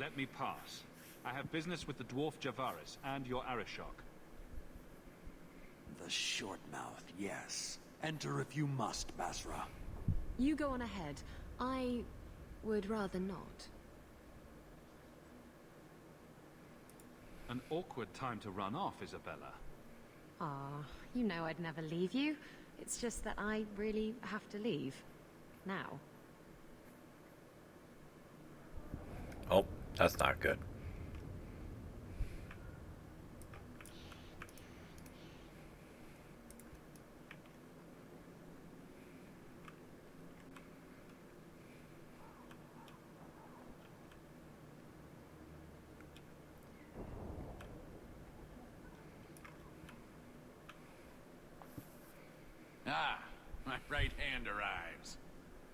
Let me pass. I have business with the dwarf Javaris and your Arishok. The short mouth, yes. Enter if you must, Basra. You go on ahead. I would rather not. An awkward time to run off, Isabella. Ah, you know I'd never leave you. It's just that I really have to leave. Now. Oh, that's not good. Ah, my right hand arrives.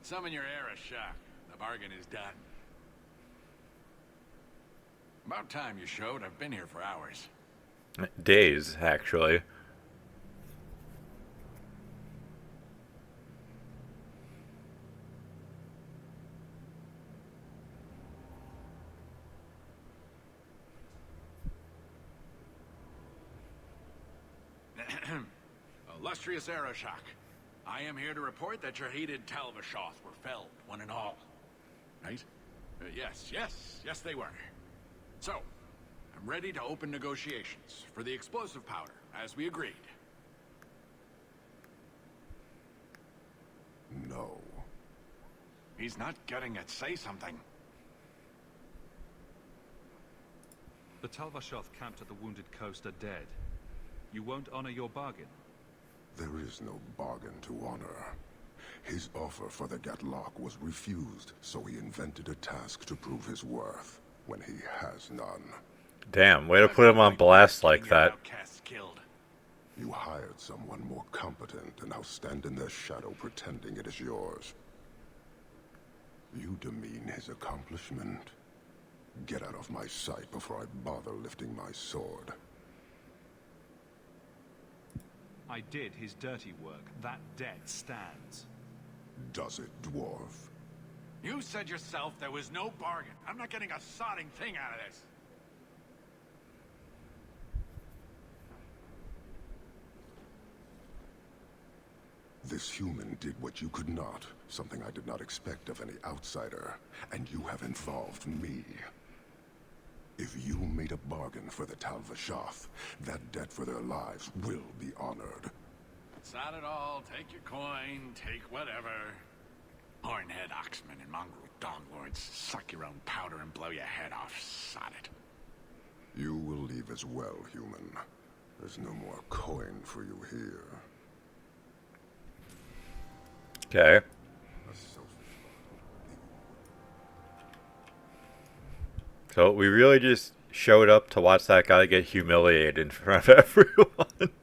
Summon your Arishok. The bargain is done. About time you showed. I've been here for hours. Days, actually. Illustrious Arishok, I am here to report that your hated Talvashoth were felled, one and all. Right? Yes, they were. So, I'm ready to open negotiations for the explosive powder, as we agreed. No. He's not getting it. Say something. The Talvashoth camped at the Wounded Coast are dead. You won't honor your bargain. There is no bargain to honor. His offer for the Gatlock was refused, so he invented a task to prove his worth, when he has none. Damn, way to put him on blast like that. Killed. You hired someone more competent and now stand in their shadow pretending it is yours. You demean his accomplishment. Get out of my sight before I bother lifting my sword. I did his dirty work. That debt stands. Does it, dwarf? You said yourself there was no bargain. I'm not getting a sodding thing out of this. This human did what you could not, something I did not expect of any outsider, and you have involved me. If you made a bargain for the Talvashoth, that debt for their lives will be honored. Sod it all, take your coin, take whatever. Hornhead Oxman and mongrel donglords, suck your own powder and blow your head off, sod it. You will leave as well, human. There's no more coin for you here. Okay. So we really just showed up to watch that guy get humiliated in front of everyone.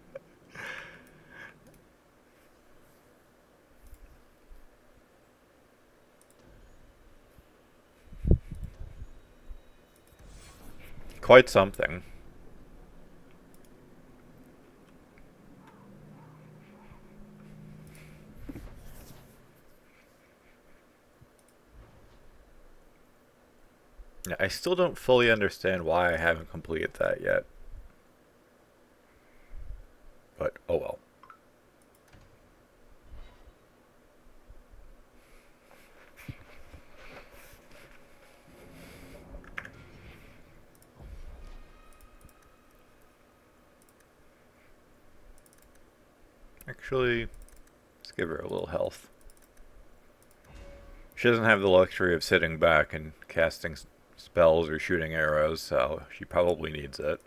Quite something. Yeah, I still don't fully understand why I haven't completed that yet. But, oh well. Actually, let's give her a little health. She doesn't have the luxury of sitting back and casting spells or shooting arrows, so she probably needs it.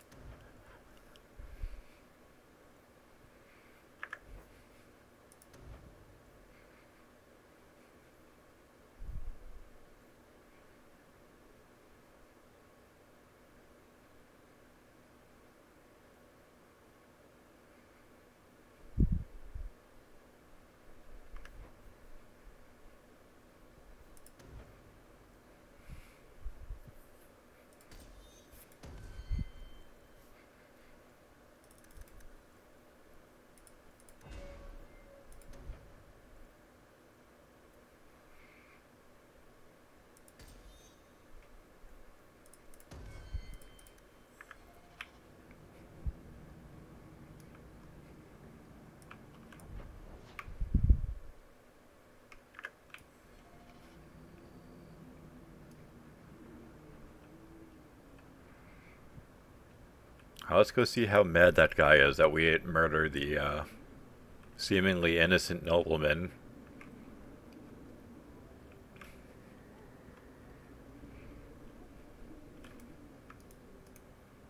Let's go see how mad that guy is that we didn't murder the seemingly innocent nobleman.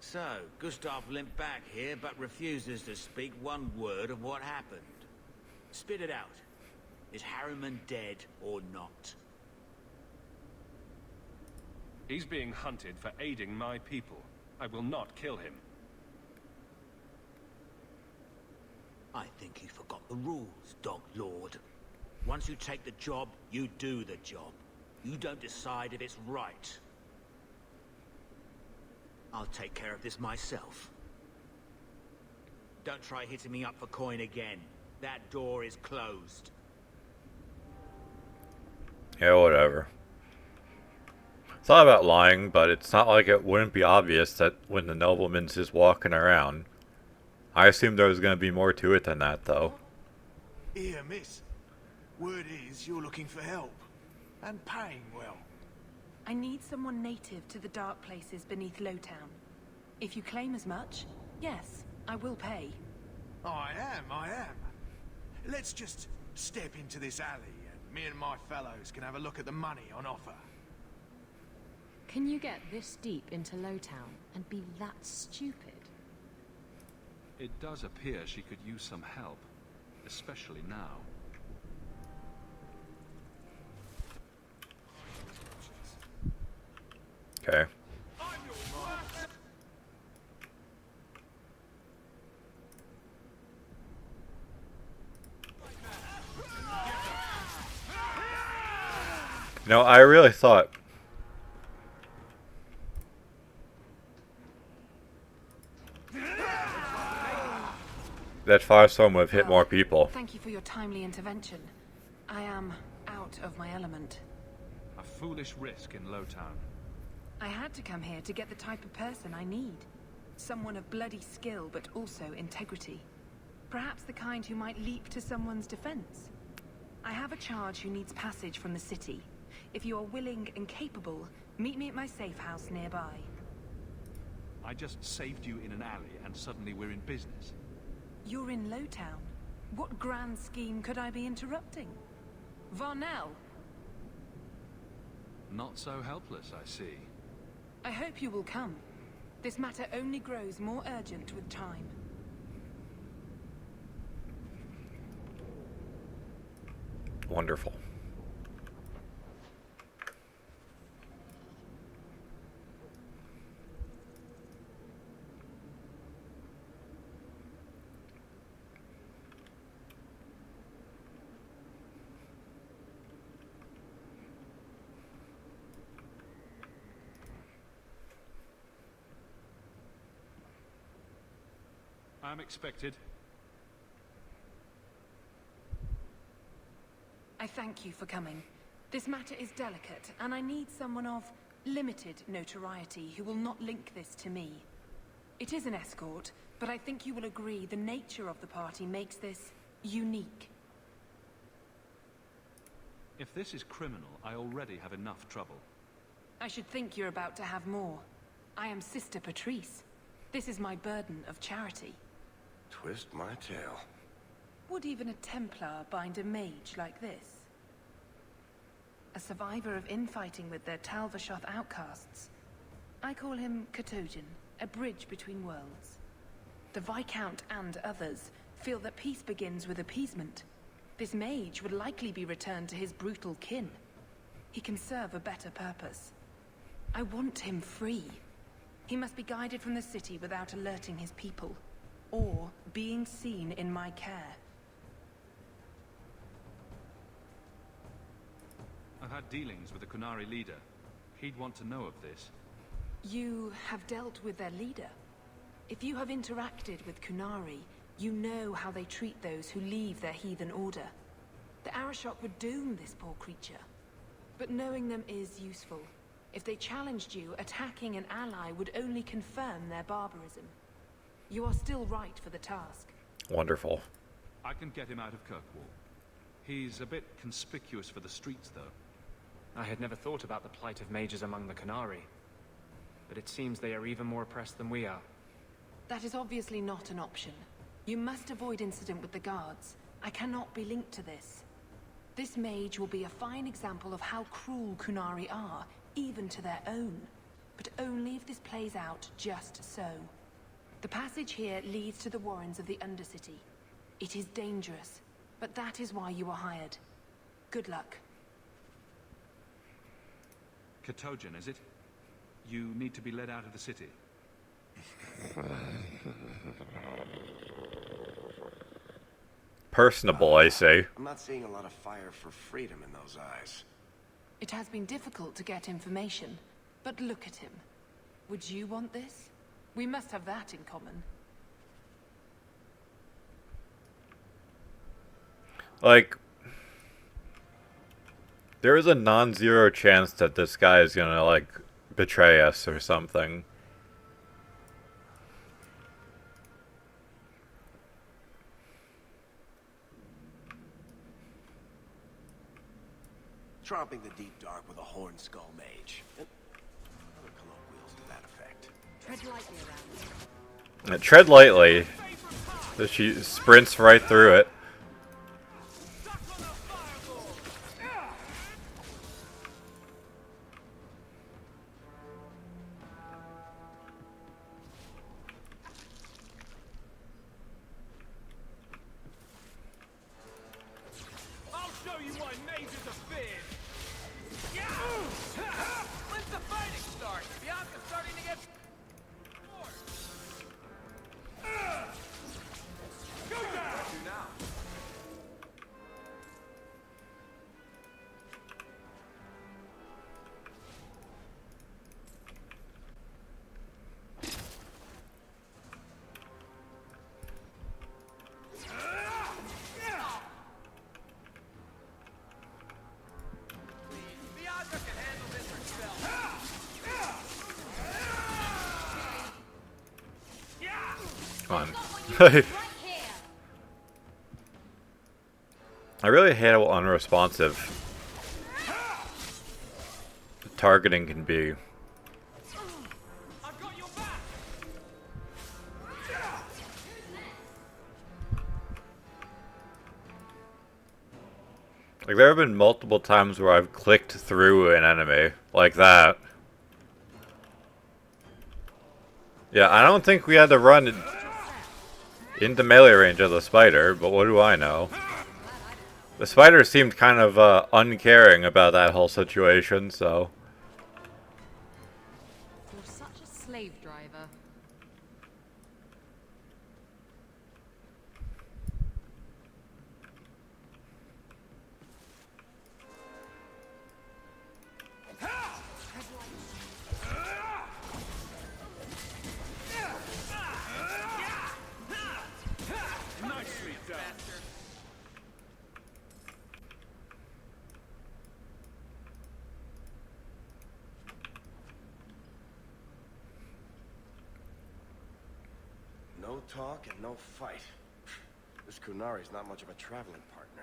So, Gustav limped back here, but refuses to speak one word of what happened. Spit it out. Is Harriman dead or not? He's being hunted for aiding my people. I will not kill him. I think you forgot the rules, Dog Lord. Once you take the job, you do the job. You don't decide if it's right. I'll take care of this myself. Don't try hitting me up for coin again. That door is closed. Yeah, whatever. It's not about lying, but it's not like it wouldn't be obvious that when the nobleman's just walking around. I assumed there was going to be more to it than that, though. Here, miss. Word is you're looking for help. And paying well. I need someone native to the dark places beneath Lowtown. If you claim as much, yes, I will pay. I am. Let's just step into this alley and me and my fellows can have a look at the money on offer. Can you get this deep into Lowtown and be that stupid? It does appear she could use some help, especially now. Okay. No, I really thought that Firestorm would have hit more people. Thank you for your timely intervention. I am out of my element. A foolish risk in Lowtown. I had to come here to get the type of person I need. Someone of bloody skill, but also integrity. Perhaps the kind who might leap to someone's defense. I have a charge who needs passage from the city. If you are willing and capable, meet me at my safe house nearby. I just saved you in an alley and suddenly we're in business. You're in Lowtown. What grand scheme could I be interrupting? Varnell! Not so helpless, I see. I hope you will come. This matter only grows more urgent with time. Wonderful. I'm expected. I thank you for coming. This matter is delicate, and I need someone of limited notoriety who will not link this to me. It is an escort, but I think you will agree the nature of the party makes this unique. If this is criminal, I already have enough trouble. I should think you're about to have more. I am Sister Patrice. This is my burden of charity. Twist my tail. Would even a Templar bind a mage like this? A survivor of infighting with their Talvashoth outcasts. I call him Katojan, a bridge between worlds. The Viscount and others feel that peace begins with appeasement. This mage would likely be returned to his brutal kin. He can serve a better purpose. I want him free. He must be guided from the city without alerting his people, or being seen in my care. I've had dealings with the Kunari leader. He'd want to know of this. You have dealt with their leader. If you have interacted with Kunari, you know how they treat those who leave their heathen order. The Arashok would doom this poor creature. But knowing them is useful. If they challenged you, attacking an ally would only confirm their barbarism. You are still right for the task. Wonderful. I can get him out of Kirkwall. He's a bit conspicuous for the streets, though. I had never thought about the plight of mages among the Kunari. But it seems they are even more oppressed than we are. that is obviously not an option. You must avoid incident with the guards. I cannot be linked to this. This mage will be a fine example of how cruel Kunari are, even to their own. But only if this plays out just so. The passage here leads to the warrens of the Undercity. It is dangerous, but that is why you are hired. Good luck. Katojan, is it? You need to be led out of the city. Personable, I say. I'm not seeing a lot of fire for freedom in those eyes. It has been difficult to get information, but look at him. Would you want this? We must have that in common. Like, there is a non-zero chance that this guy is gonna, like, betray us or something. Tromping the deep dark with a horn skull mage. And other colloquials to that effect. Tread lightly around. Tread lightly. She sprints right through it. I really hate how unresponsive the targeting can be. Like, there have been multiple times where I've clicked through an enemy like that. Yeah, I don't think we had to run into melee range of the spider, but what do I know? The spider seemed kind of uncaring about that whole situation, so... You're such a slave driver. No talk and no fight. This Kunari's not much of a traveling partner.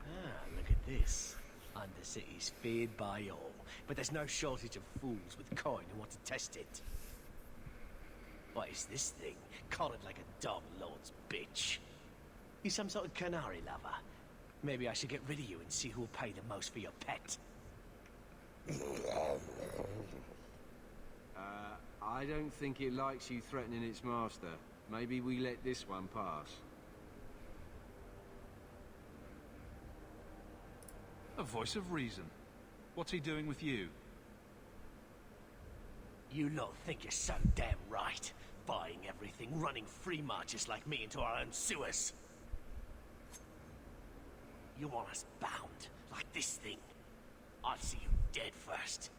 Ah, look at this. Undercity's feared by all, but there's no shortage of fools with coin who want to test it. What is this thing? Collared like a dog lord's bitch. You some sort of canary lover? Maybe I should get rid of you and see who'll pay the most for your pet. I don't think it likes you threatening its master. Maybe we let this one pass. A voice of reason. What's he doing with you? You lot think you're so damn right. Buying everything, running free marches like me into our own sewers. You want us bound, like this thing. I'll see you dead first.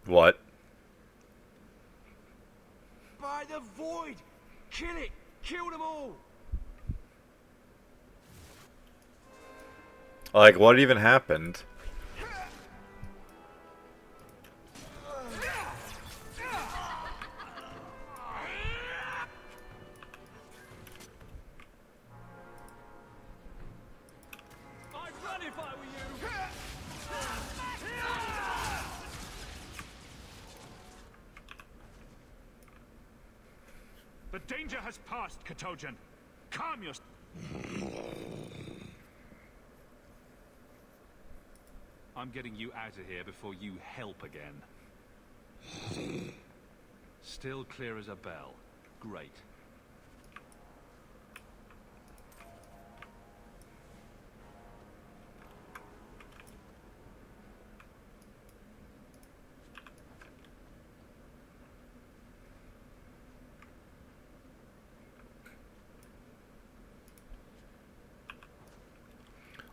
What? By the void! Kill it! Kill them all! Like, what even happened? I'd run The danger has passed, Katojan. Calm yourself. I'm getting you out of here before you help again. Still clear as a bell. Great.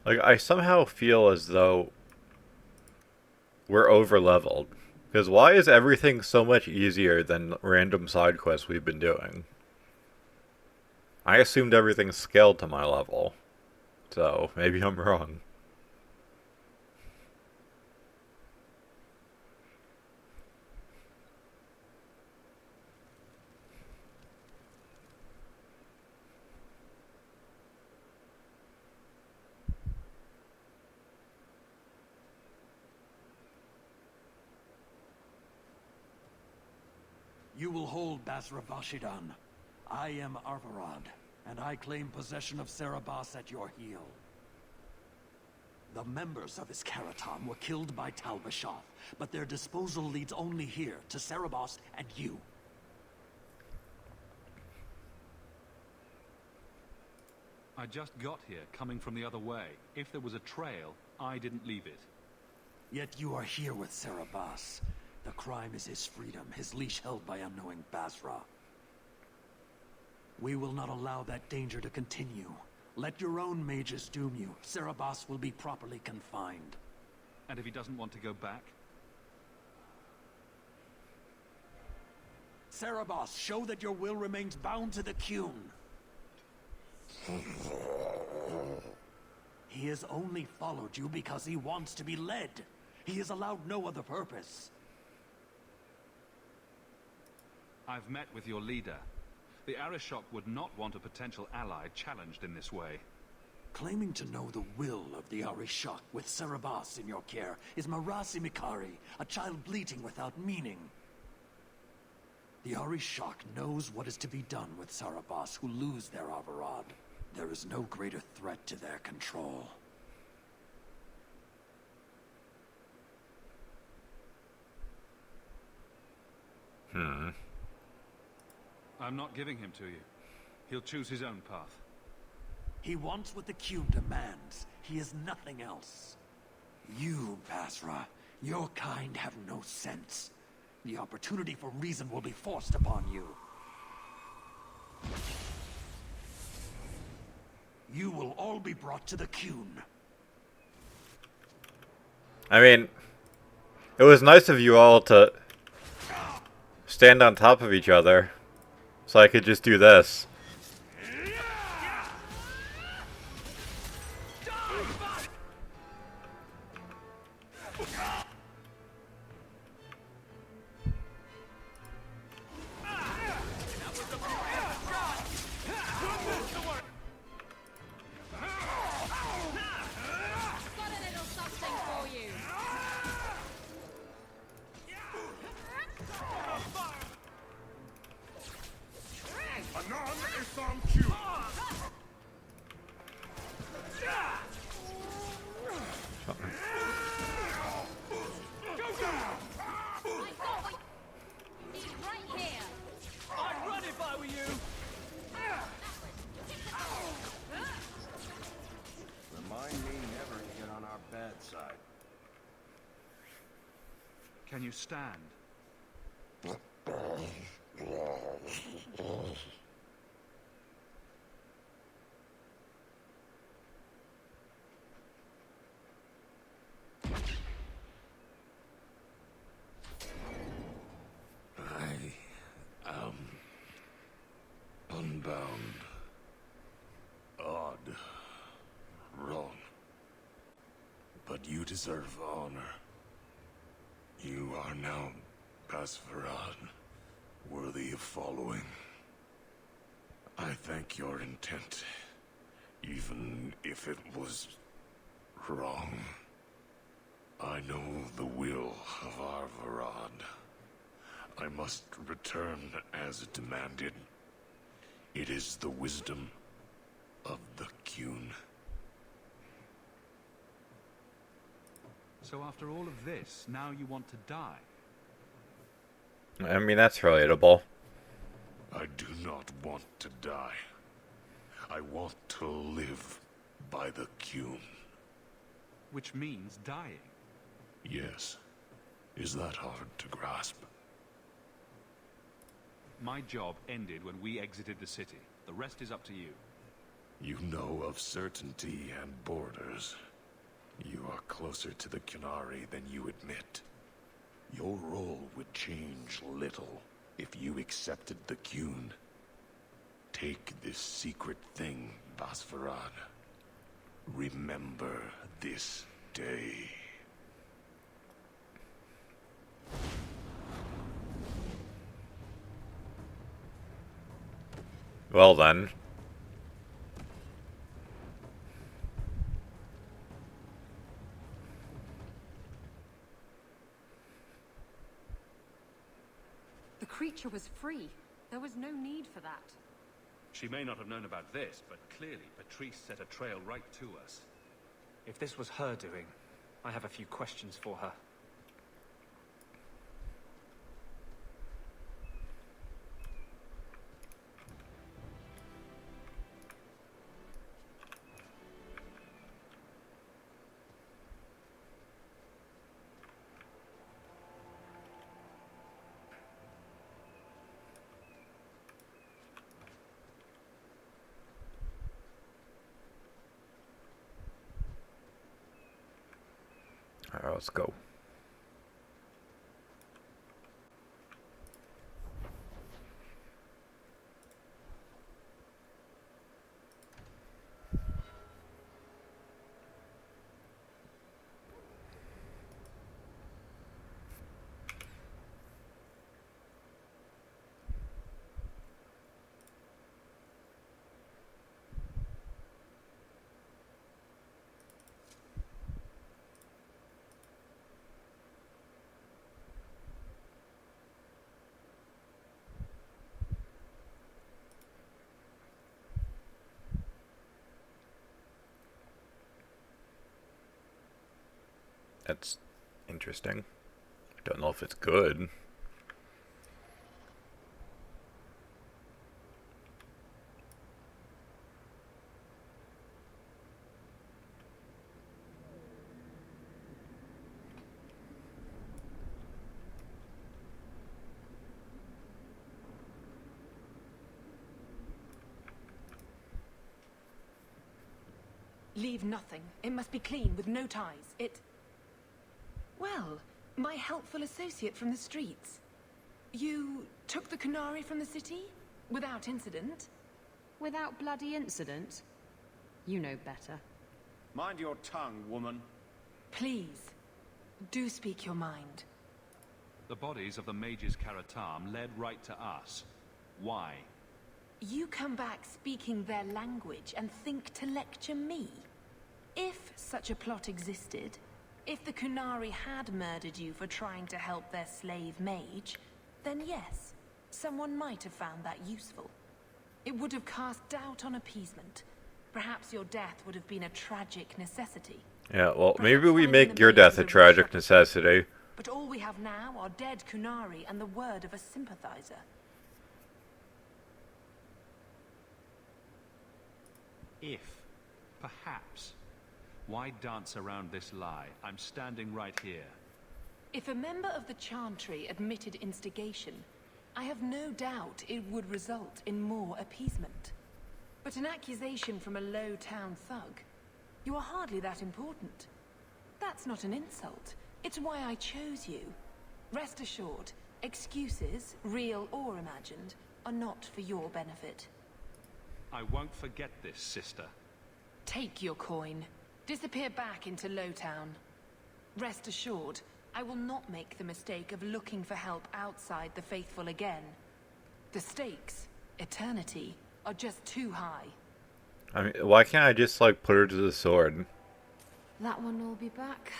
Like, I somehow feel as though we're over-leveled. Because why is everything so much easier than random side quests we've been doing? I assumed everything scaled to my level. So, maybe I'm wrong. You will hold Basra Vashidan. I am Arvarad, and I claim possession of Serabas at your heel. The members of Iskaratam were killed by Tal Vashoth, but their disposal leads only here, to Serabas and you. I just got here, coming from the other way. If there was a trail, I didn't leave it. Yet you are here with Serabas. The crime is his freedom, his leash held by unknowing Basra. We will not allow that danger to continue. Let your own mages doom you. Serabas will be properly confined. And if he doesn't want to go back? Serabas, show that your will remains bound to the Qun. He has only followed you because he wants to be led. He has allowed no other purpose. I've met with your leader. The Arishok would not want a potential ally challenged in this way. Claiming to know the will of the Arishok with Serabas in your care is Marasi Mikari, a child bleating without meaning. The Arishok knows what is to be done with Serabas who lose their Avarad. There is no greater threat to their control. I'm not giving him to you. He'll choose his own path. He wants what the Qun demands. He is nothing else. You, Basra, your kind have no sense. The opportunity for reason will be forced upon you. You will all be brought to the Qun. I mean, it was nice of you all to stand on top of each other, so I could just do this. Can you stand? I am unbound, odd, wrong. But you deserve honor. You are now Pasvarad, worthy of following. I thank your intent, even if it was wrong. I know the will of Arvarad. I must return as demanded, It is the wisdom of the Qun. So after all of this, now you want to die? I mean, that's relatable. I do not want to die. I want to live by the Qun. Which means dying. Yes. Is that hard to grasp? My job ended when we exited the city. The rest is up to you. You know of certainty and borders. You are closer to the Qunari than you admit. Your role would change little if you accepted the Qun. Take this secret thing, Basfarad. Remember this day. Well then. The creature was free. There was no need for that. She may not have known about this, but clearly Patrice set a trail right to us. If this was her doing, I have a few questions for her. Alright, let's go. That's interesting. I don't know if it's good. Leave nothing. It must be clean, with no ties. Well, my helpful associate from the streets. You took the Qunari from the city? Without incident? Without bloody incident? You know better. Mind your tongue, woman. Please, do speak your mind. The bodies of the mages Karatam led right to us. Why? You come back speaking their language and think to lecture me? If such a plot existed, if the Qunari had murdered you for trying to help their slave mage, then yes, someone might have found that useful. It would have cast doubt on appeasement. Perhaps your death would have been a tragic necessity. Yeah, well, maybe we make your death a tragic necessity. But all we have now are dead Qunari and the word of a sympathizer. If. Perhaps. Why dance around this lie? I'm standing right here. If a member of the Chantry admitted instigation, I have no doubt it would result in more appeasement. But an accusation from a low-town thug, you are hardly that important. That's not an insult. It's why I chose you. Rest assured, excuses, real or imagined, are not for your benefit. I won't forget this, sister. Take your coin. Disappear back into Lowtown. Rest assured, I will not make the mistake of looking for help outside the Faithful again. The stakes, eternity, are just too high. I mean, why can't I just, like, put her to the sword? That one will be back,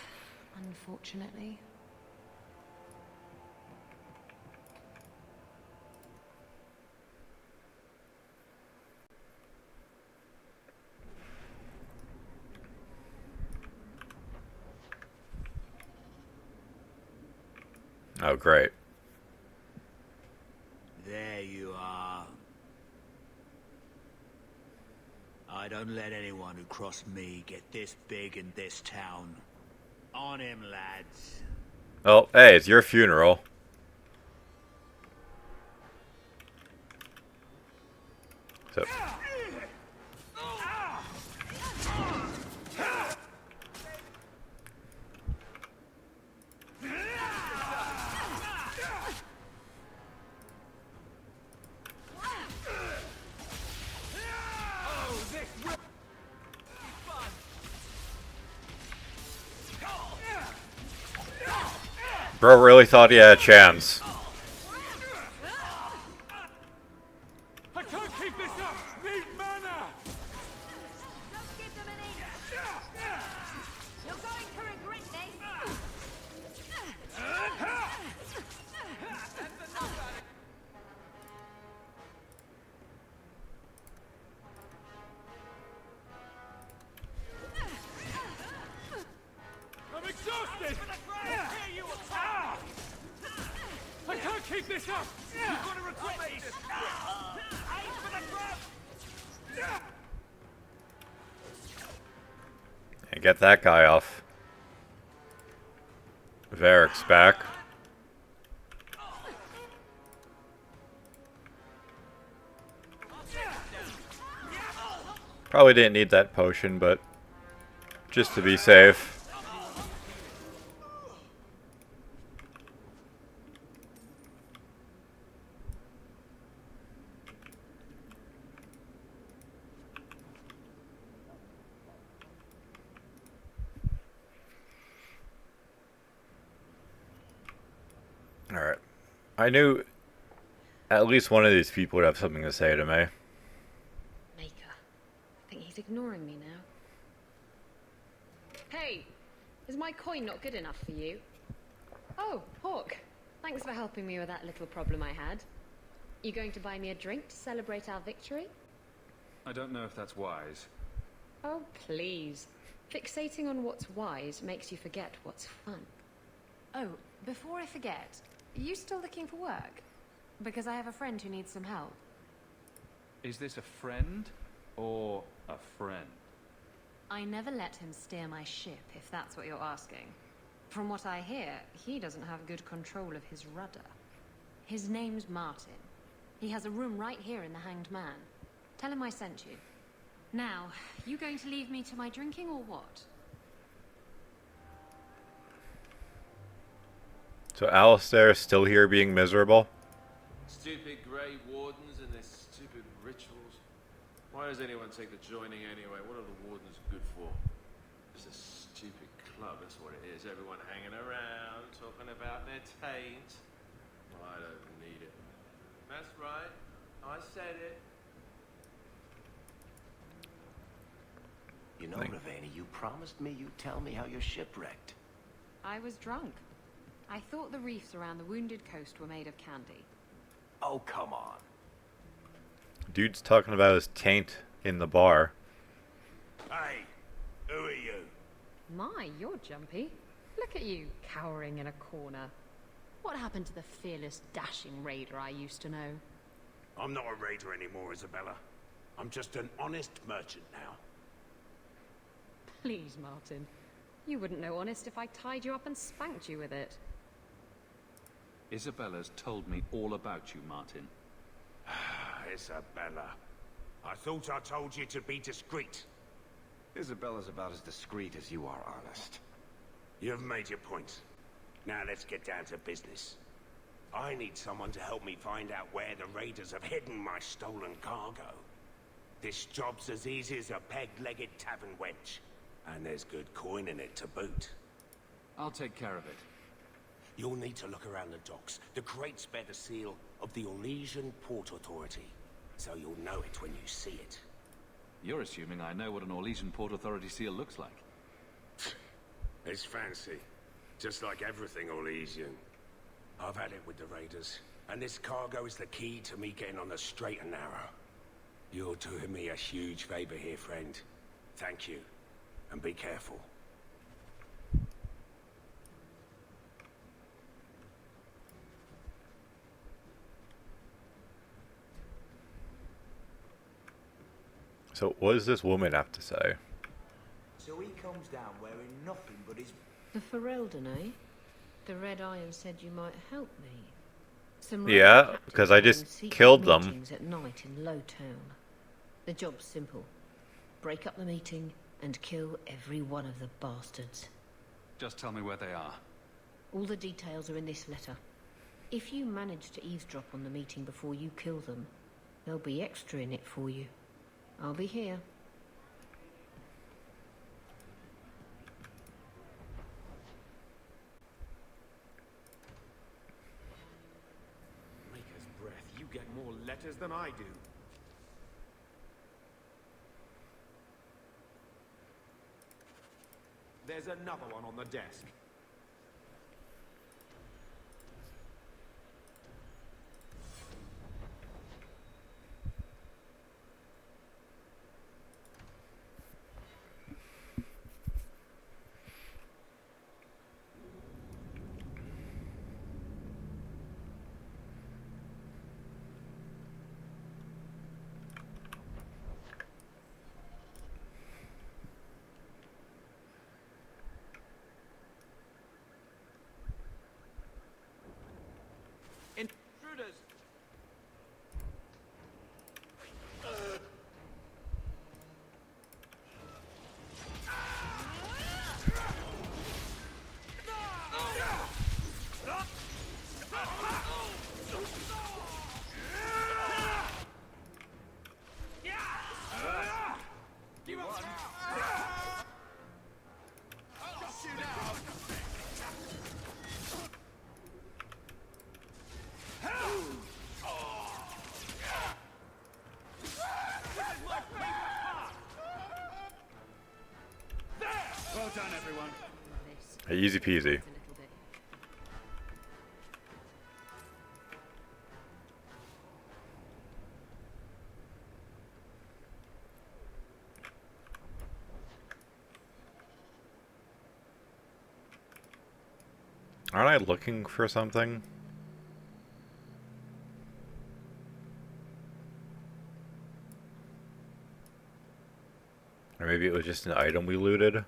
unfortunately. Oh, great. There you are. I don't let anyone who cross me get this big in this town. On him, lads. Oh, hey, it's your funeral. So. Bro really thought he had a chance. I can't keep this up! Need mana! Don't give them an inch! You're going to regret this! I'm exhausted! I can't keep this up! You're gonna regret this! Aim for the grab! And get that guy off. Varric's back. Probably didn't need that potion, but just to be safe. Alright. I knew at least one of these people would have something to say to me. Maker. I think he's ignoring me now. Hey! Is my coin not good enough for you? Oh, Hawk. Thanks for helping me with that little problem I had. You going to buy me a drink to celebrate our victory? I don't know if that's wise. Oh, please. Fixating on what's wise makes you forget what's fun. Oh, before I forget, are you still looking for work? Because I have a friend who needs some help. Is this a friend or a friend? I never let him steer my ship, if that's what you're asking. From what I hear, he doesn't have good control of his rudder. His name's Martin. He has a room right here in the Hanged Man. Tell him I sent you. Now, you going to leave me to my drinking or what? So Alistair is still here being miserable? Stupid grey wardens and their stupid rituals. Why does anyone take the joining anyway? What are the wardens good for? Just a stupid club, that's what it is. Everyone hanging around, talking about their taint. Well, I don't need it. That's right. I said it. You know, Ravenna, you promised me you'd tell me how you're shipwrecked. I was drunk. I thought the reefs around the Wounded Coast were made of candy. Oh, come on. Dude's talking about his taint in the bar. Hey, who are you? My, you're jumpy. Look at you, cowering in a corner. What happened to the fearless, dashing raider I used to know? I'm not a raider anymore, Isabella. I'm just an honest merchant now. Please, Martin. You wouldn't know honest if I tied you up and spanked you with it. Isabella's told me all about you, Martin. Isabella. I thought I told you to be discreet. Isabella's about as discreet as you are honest. You've made your point. Now let's get down to business. I need someone to help me find out where the raiders have hidden my stolen cargo. This job's as easy as a peg-legged tavern wench. And there's good coin in it to boot. I'll take care of it. You'll need to look around the docks. The crates bear the seal of the Orlesian Port Authority. So you'll know it when you see it. You're assuming I know what an Orlesian Port Authority seal looks like. It's fancy. Just like everything Orlesian. I've had it with the raiders. And this cargo is the key to me getting on the straight and narrow. You're doing me a huge favor here, friend. Thank you. And be careful. So what does this woman have to say? So he comes down wearing nothing but his... The Ferelden, eh? The Red Iron said you might help me. Some Yeah, captains because I just run secret killed them. meetings at night in Lowtown. The job's simple. Break up the meeting and kill every one of the bastards. Just tell me where they are. All the details are in this letter. If you manage to eavesdrop on the meeting before you kill them, there'll be extra in it for you. I'll be here. Maker's breath, you get more letters than I do. There's another one on the desk. Intruders! Well done, everyone. Easy peasy. Aren't I looking for something? Or maybe it was just an item we looted?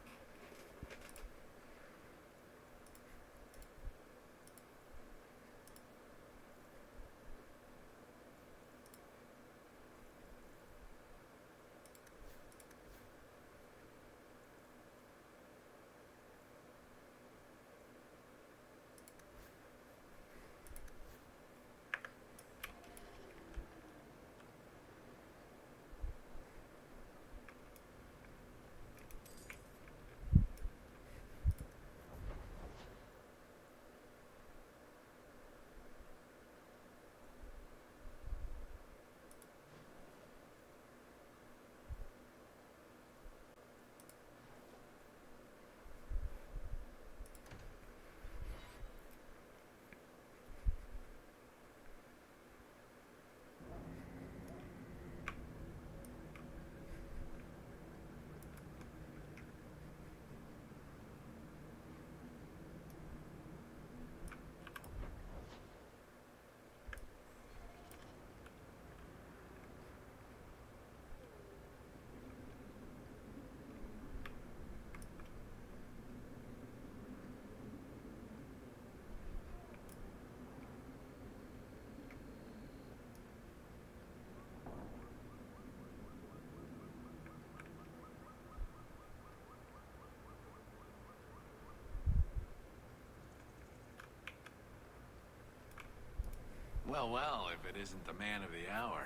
Well, well, if it isn't the man of the hour.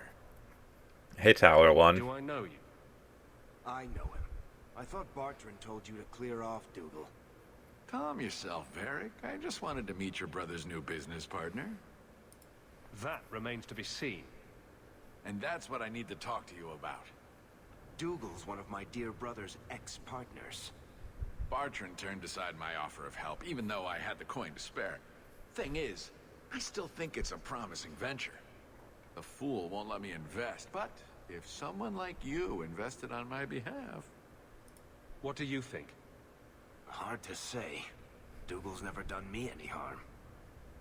Hey, Tower One. Do I know you? I know him. I thought Bartrand told you to clear off, Dougal. Calm yourself, Varric. I just wanted to meet your brother's new business partner. That remains to be seen. And that's what I need to talk to you about. Dougal's one of my dear brother's ex-partners. Bartrand turned aside my offer of help, even though I had the coin to spare. Thing is, I still think it's a promising venture. The fool won't let me invest, but if someone like you invested on my behalf... What do you think? Hard to say. Dougal's never done me any harm.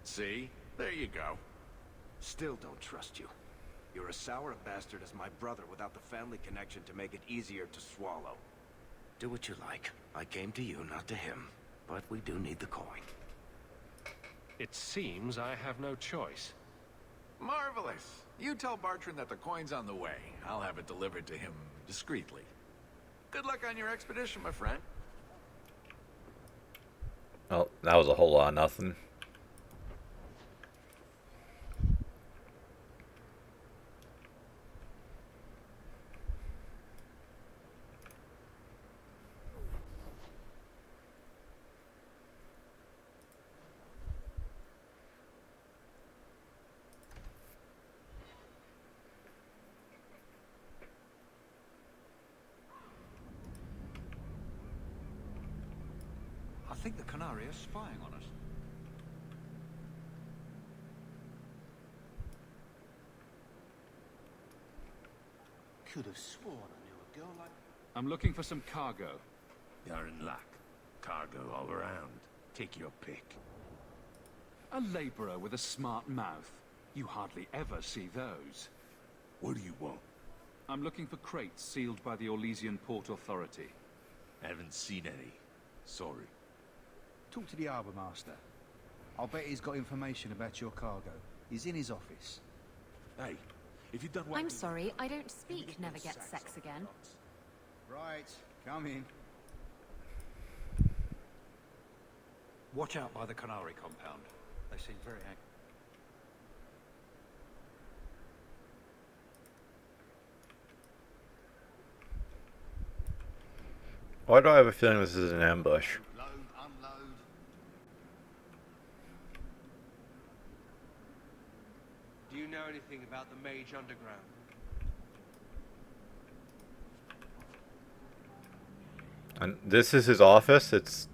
See? There you go. Still don't trust you. You're a sour bastard as my brother without the family connection to make it easier to swallow. Do what you like. I came to you, not to him. But we do need the coin. It seems I have no choice. Marvelous. You tell Bartrand that the coin's on the way. I'll have it delivered to him discreetly. Good luck on your expedition, my friend. Oh, that was a whole lot of nothing. I think the Canary is spying on us. Could have sworn I knew a girl like... I'm looking for some cargo. You're in luck. Cargo all around. Take your pick. A laborer with a smart mouth. You hardly ever see those. What do you want? I'm looking for crates sealed by the Orlesian Port Authority. Haven't seen any. Sorry. Talk to the harbour master. I'll bet he's got information about your cargo. He's in his office. Hey, if you done what... I'm sorry, I don't speak never get sex again. Right, come in. Watch out by the Canary compound. They seem very angry. Why do I have a feeling this is an ambush? Load, unload. Do you know anything about the Mage Underground? And this is his office? It's...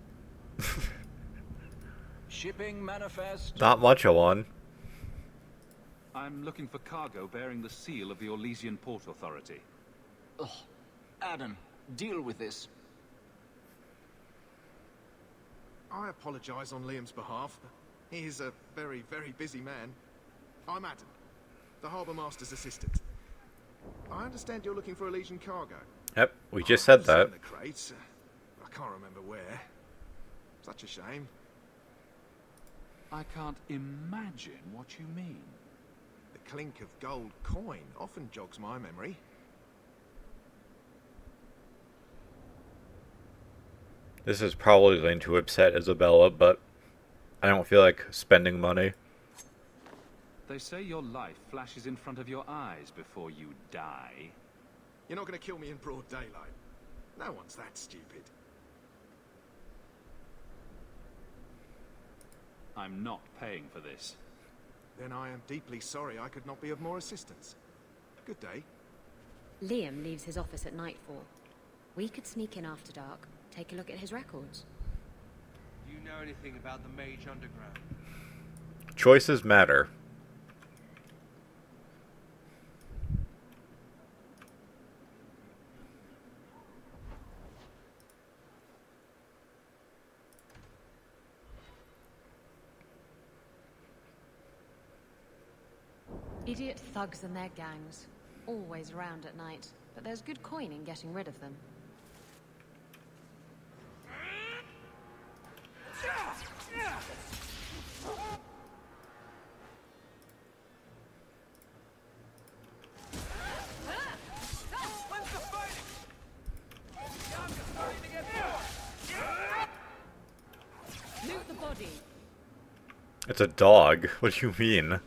Shipping manifest. not much of one. I'm looking for cargo bearing the seal of the Orlesian Port Authority. Ugh. Adam, deal with this. I apologize on Liam's behalf. He is a very, very busy man. I'm Adam, the Harbour Master's assistant. I understand you're looking for Elysian cargo. Yep, we just said I've that. seen the crates. I can't remember where. Such a shame. I can't imagine what you mean. The clink of gold coin often jogs my memory. This is probably going to upset Isabella, but I don't feel like spending money. They say your life flashes in front of your eyes before you die. You're not going to kill me in broad daylight. No one's that stupid. I'm not paying for this. Then I am deeply sorry I could not be of more assistance. Good day. Liam leaves his office at nightfall. We could sneak in after dark, take a look at his records. Do you know anything about the Mage Underground? Choices matter. Idiot thugs and their gangs. Always around at night, but there's good coin in getting rid of them. Loot the body. It's a dog. What do you mean?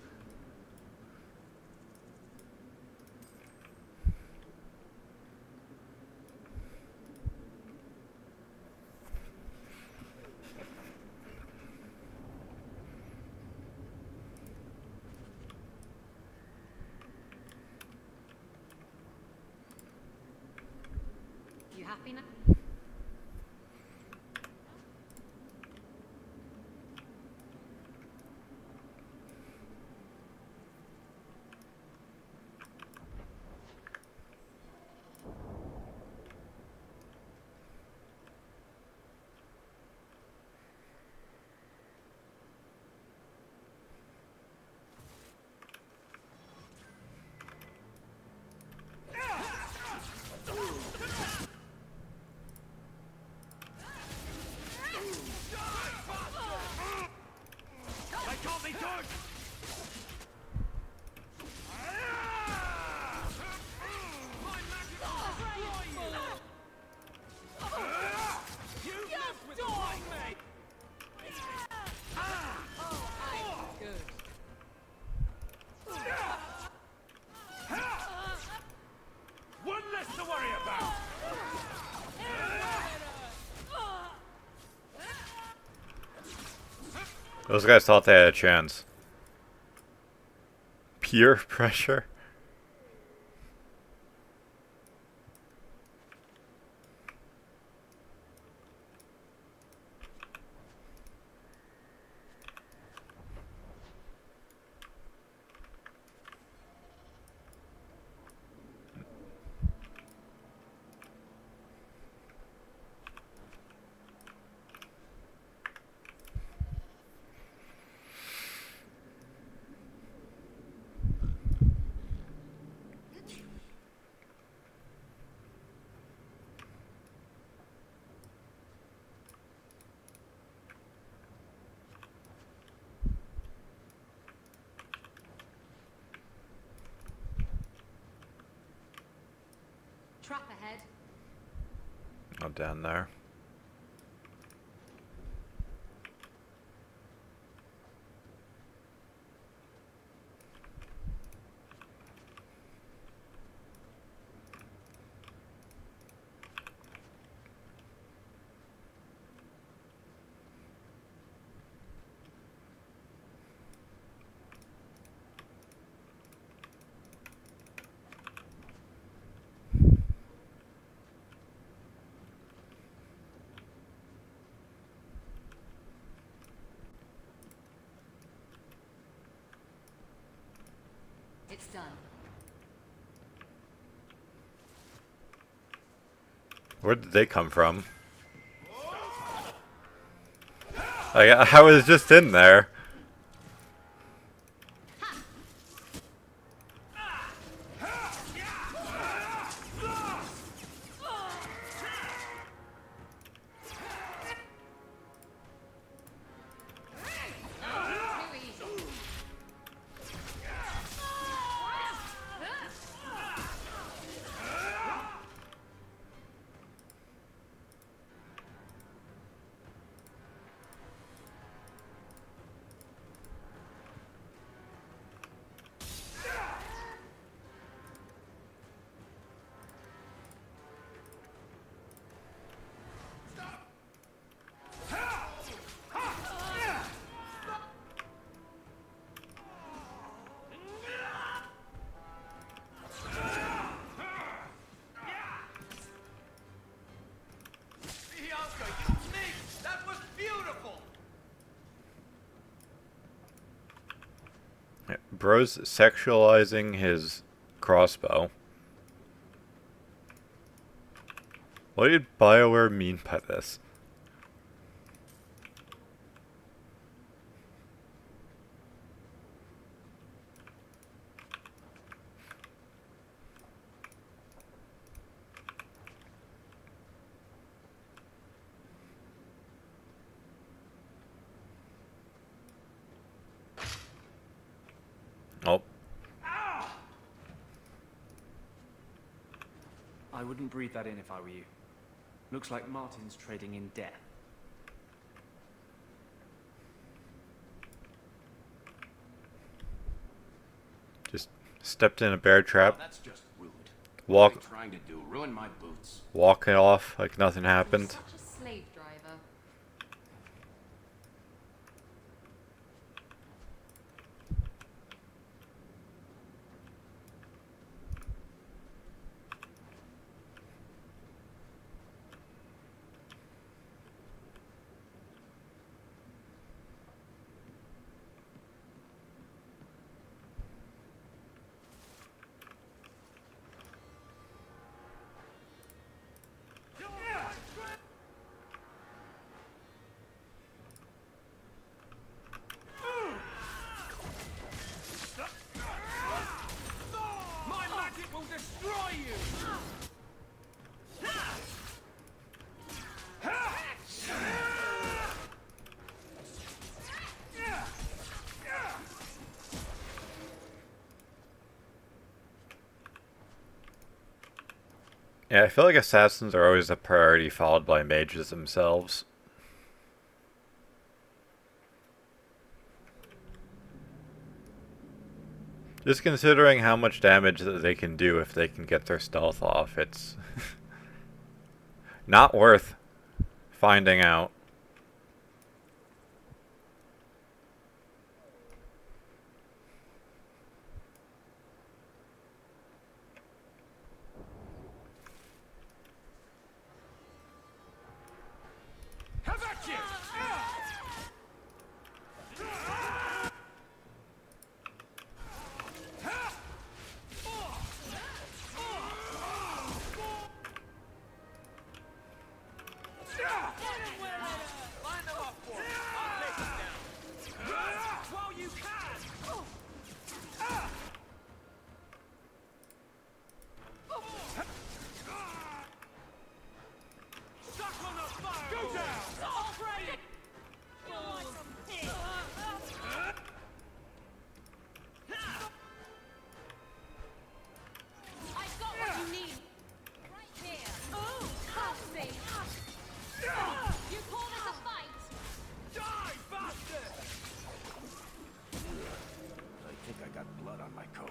You happy now? Those guys thought they had a chance. Peer pressure? Trap ahead. Oh, down there. It's done. Where did they come from? I was just in there. That was beautiful! Yeah, bro's sexualizing his crossbow. What did BioWare mean by this? Oh. I wouldn't breathe that in if I were you. Looks like Martin's trading in death. Just stepped in a bear trap. Oh, that's just rude. Walk. What are you trying to do? Ruin my boots. Walking off like nothing happened. Such a slave driver. My magic will destroy you! Yeah, I feel like assassins are always a priority, followed by mages themselves. Just considering how much damage that they can do if they can get their stealth off, it's not worth finding out. blood on my coat.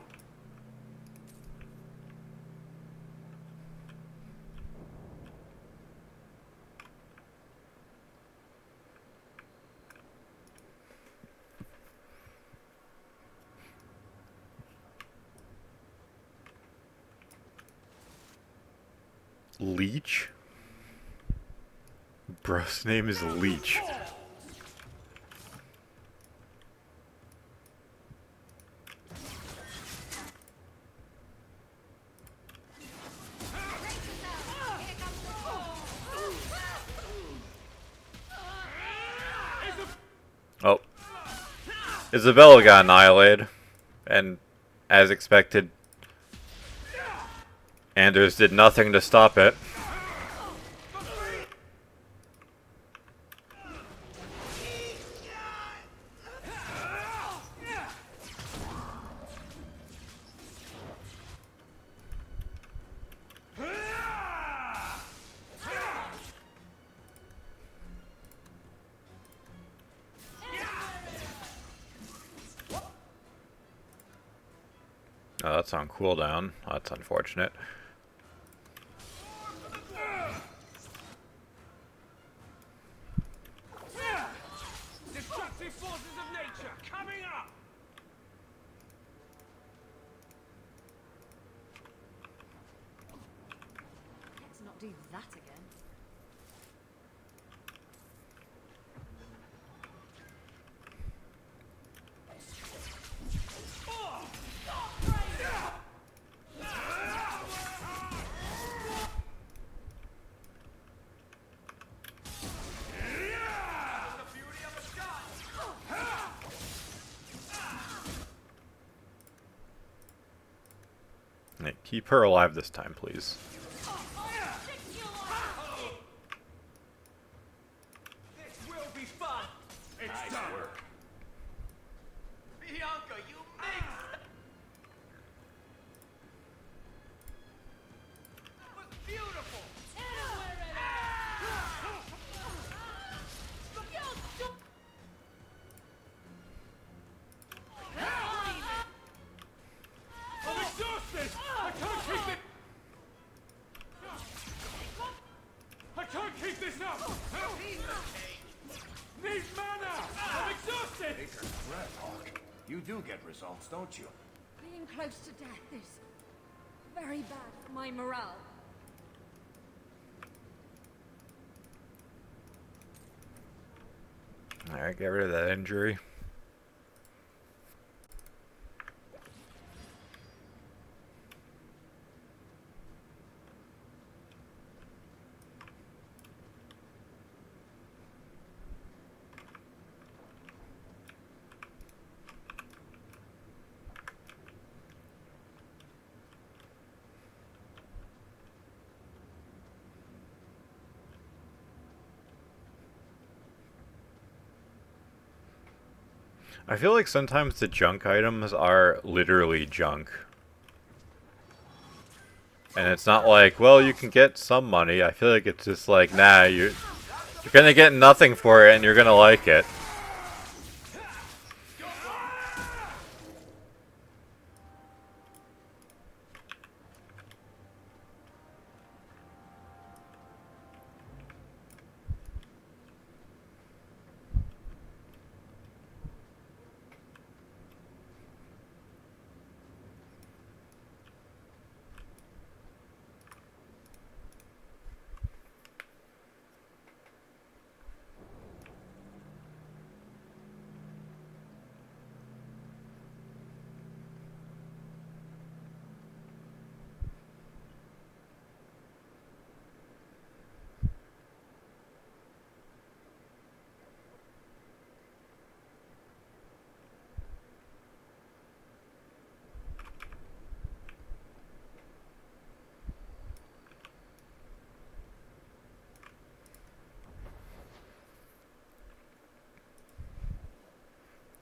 Leech? Bro's name is Leech. Oh. Isabella got annihilated. And, as expected, Anders did nothing to stop it. Oh, that's on cooldown. That's unfortunate. Destructive forces of nature coming up! Let's not do that again. Hey, keep her alive this time, please. This will be fun! It's nice done! Work. Bianca, you mixed! That was beautiful! I'm exhausted! I can't keep it! I can't keep this up! Need mana! I'm exhausted! Take a breath, Hawk. You do get results, don't you? Being close to death is very bad for my morale. Alright, get rid of that injury. I feel like sometimes the junk items are literally junk. And it's not like, well, you can get some money. I feel like it's just like, nah, you're gonna get nothing for it and you're gonna like it.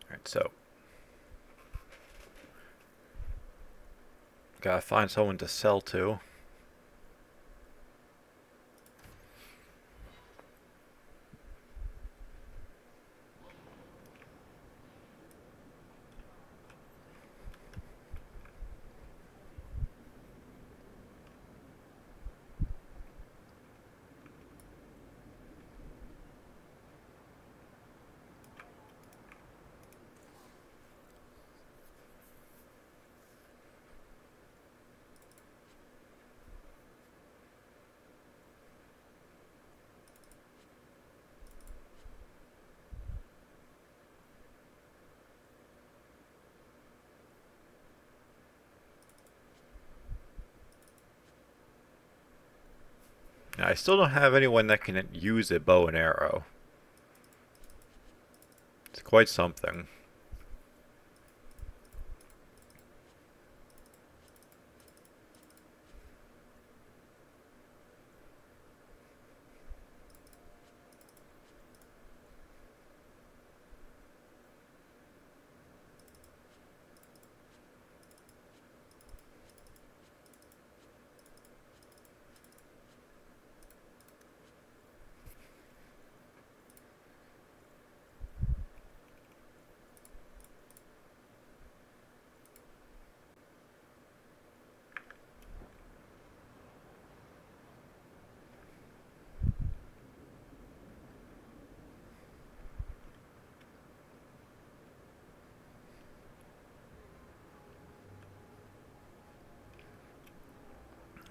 Alright, so. Gotta find someone to sell to. I still don't have anyone that can use a bow and arrow. It's quite something.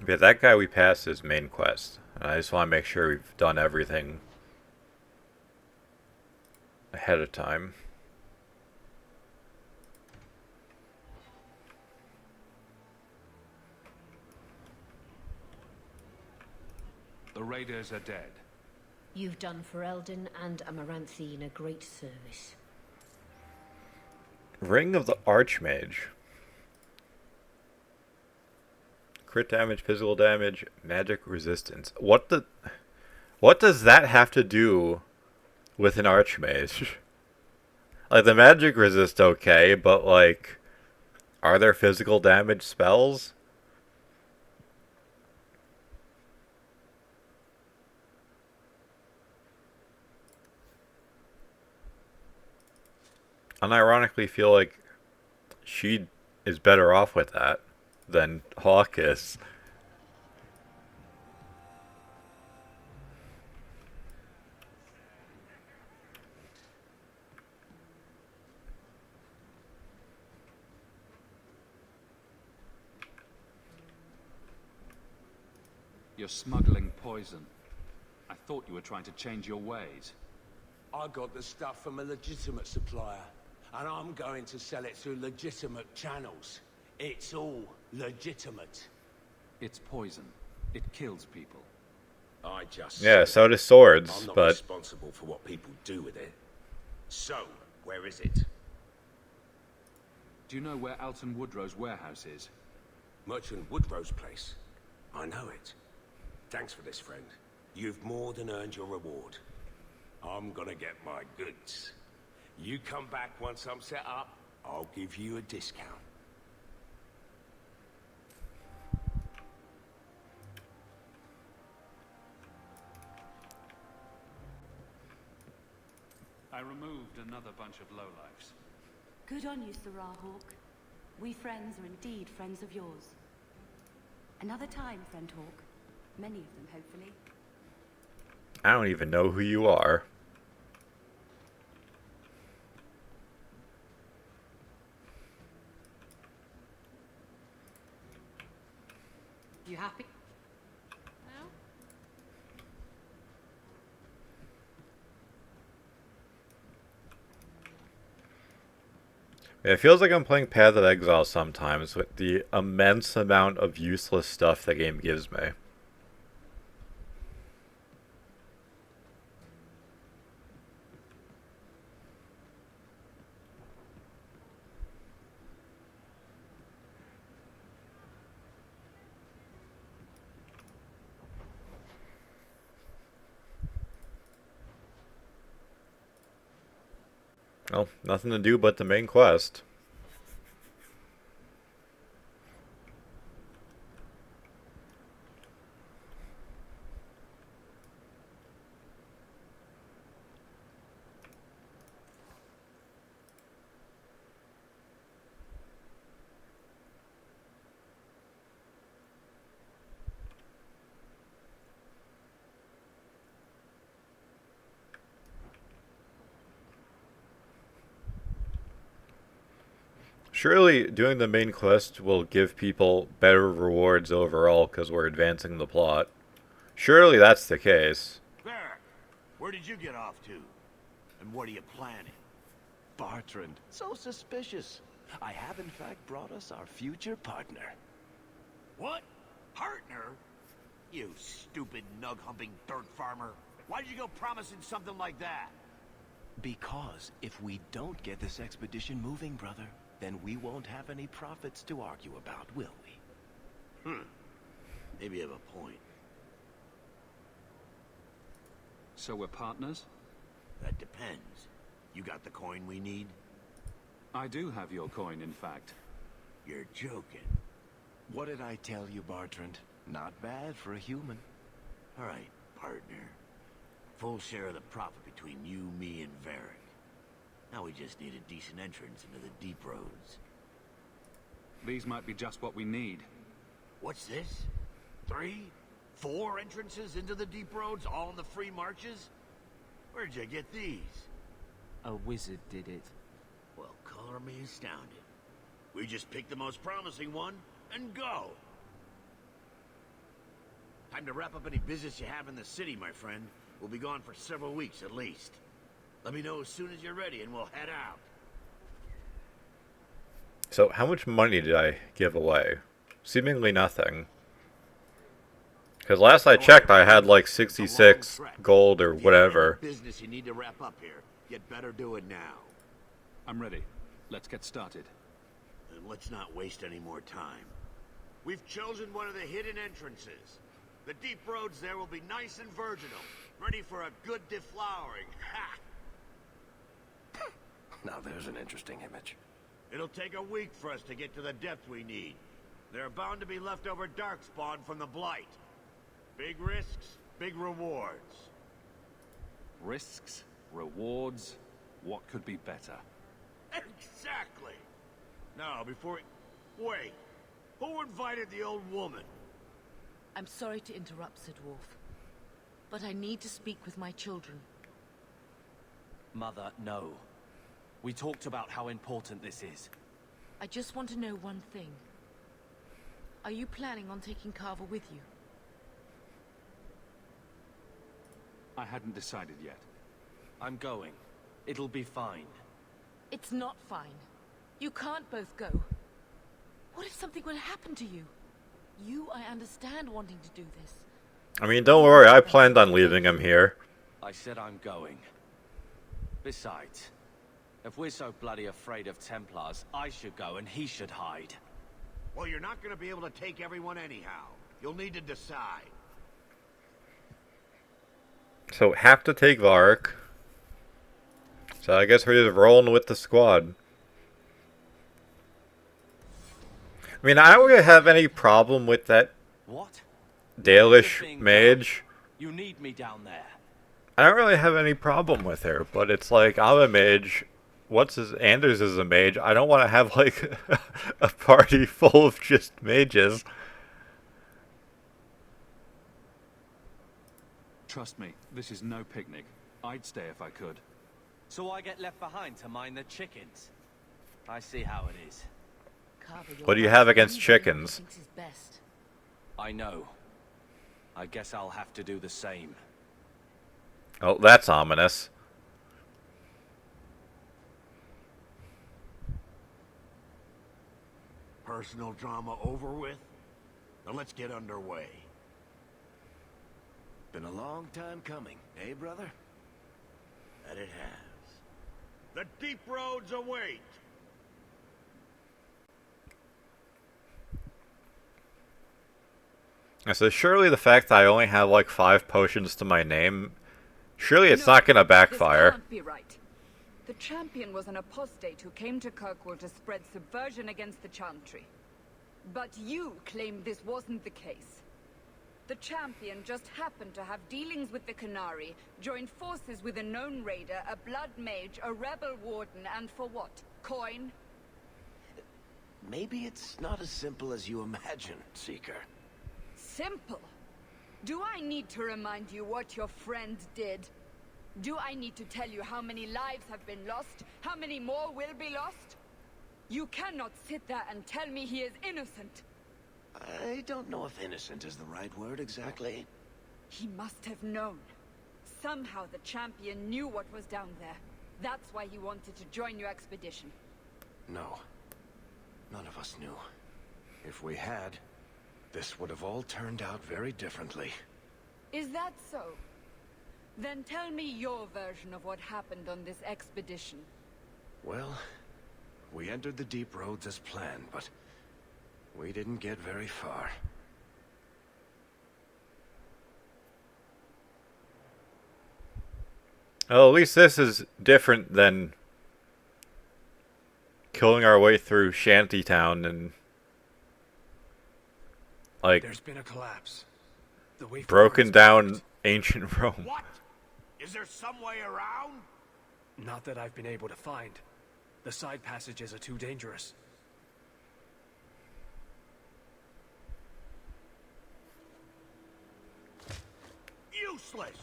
Yeah, that guy we passed his main quest. And I just want to make sure we've done everything ahead of time. The raiders are dead. You've done Ferelden and Amaranthine a great service. Ring of the Archmage. Crit damage, physical damage, magic resistance. What does that have to do with an Archmage? Like, the magic resist okay, but like, are there physical damage spells? Unironically feel like she is better off with that than Hawk is. You're smuggling poison. I thought you were trying to change your ways. I got the stuff from a legitimate supplier, and I'm going to sell it through legitimate channels. It's all legitimate. It's poison. It kills people. I just... Yeah, so do swords, I'm not but... responsible for what people do with it. So, where is it? Do you know where Alton Woodrow's warehouse is? Merchant Woodrow's place. I know it. Thanks for this, friend. You've more than earned your reward. I'm gonna get my goods. You come back once I'm set up, I'll give you a discount. I removed another bunch of lowlifes. Good on you, Sirrah Hawk. We friends are indeed friends of yours. Another time, friend Hawk. Many of them, hopefully. I don't even know who you are. You happy? No? It feels like I'm playing Path of Exile sometimes with the immense amount of useless stuff the game gives me. Well, nothing to do but the main quest. Surely doing the main quest will give people better rewards overall because we're advancing the plot. Surely that's the case. Varric, where did you get off to? And what are you planning? Bartrand, so suspicious. I have in fact brought us our future partner. What? Partner? You stupid, nug-humping dirt farmer. Why did you go promising something like that? Because if we don't get this expedition moving, brother, then we won't have any profits to argue about, will we? Maybe you have a point. So we're partners? That depends. You got the coin we need? I do have your coin, in fact. You're joking. What did I tell you, Bartrand? Not bad for a human. All right, partner. Full share of the profit between you, me, and Varric. Now we just need a decent entrance into the deep roads. These might be just what we need. What's this? 3? 4 entrances into the deep roads, all in the free marches? Where'd you get these? A wizard did it. Well, color me astounded. We just pick the most promising one and go. Time to wrap up any business you have in the city, my friend. We'll be gone for several weeks at least. Let me know as soon as you're ready and we'll head out. So how much money did I give away? Seemingly nothing. Because last I checked, I had like 66 gold or whatever. Business you need to wrap up here. You'd better do it now. I'm ready. Let's get started. And let's not waste any more time. We've chosen one of the hidden entrances. The deep roads there will be nice and virginal, ready for a good deflowering. Ha! Now there's an interesting image. It'll take a week for us to get to the depth we need. There are bound to be leftover darkspawn from the Blight. Big risks, big rewards. Risks, rewards, what could be better? Exactly! Now, before... Wait. Who invited the old woman? I'm sorry to interrupt, Sir Dwarf, but I need to speak with my children. Mother, no. We talked about how important this is. I just want to know one thing. Are you planning on taking Carver with you? I hadn't decided yet. I'm going. It'll be fine. It's not fine. You can't both go. What if something will happen to you? You, I understand wanting to do this. I mean, don't worry, I planned on leaving him here. I said I'm going. Besides, if we're so bloody afraid of Templars, I should go and he should hide. Well, you're not going to be able to take everyone anyhow. You'll need to decide. So, have to take Varric. So I guess we're just rolling with the squad. I mean, I don't really have any problem with that Dalish mage. You need me down there. I don't really have any problem with her, but it's like, I'm a mage. Anders is a mage. I don't want to have, like, a party full of just mages. Trust me, this is no picnic. I'd stay if I could. So I get left behind to mind the chickens. I see how it is. What do you have against chickens? I know. I guess I'll have to do the same. Oh, that's ominous. Personal drama over with? Then let's get underway. Been a long time coming, eh, brother? That it has. The deep roads await! So surely the fact that I only have like 5 potions to my name, surely it's not gonna backfire. This can't be right. The champion was an apostate who came to Kirkwall to spread subversion against the Chantry. But you claim this wasn't the case. The champion just happened to have dealings with the Canary, joined forces with a known raider, a blood mage, a rebel warden, and for what? Coin? Maybe it's not as simple as you imagine, Seeker. Simple? Do I need to remind you what your friend did? Do I need to tell you how many lives have been lost? How many more will be lost? You cannot sit there and tell me he is innocent. I don't know if innocent is the right word exactly. He must have known. Somehow the champion knew what was down there. That's why he wanted to join your expedition. No. None of us knew. If we had, this would have all turned out very differently. Is that so? Then tell me your version of what happened on this expedition. Well, we entered the deep roads as planned, but we didn't get very far. Well, at least this is different than killing our way through Shantytown and like there's been a collapse. The way broken down ancient Rome. What? Is there some way around? Not that I've been able to find. The side passages are too dangerous. Useless!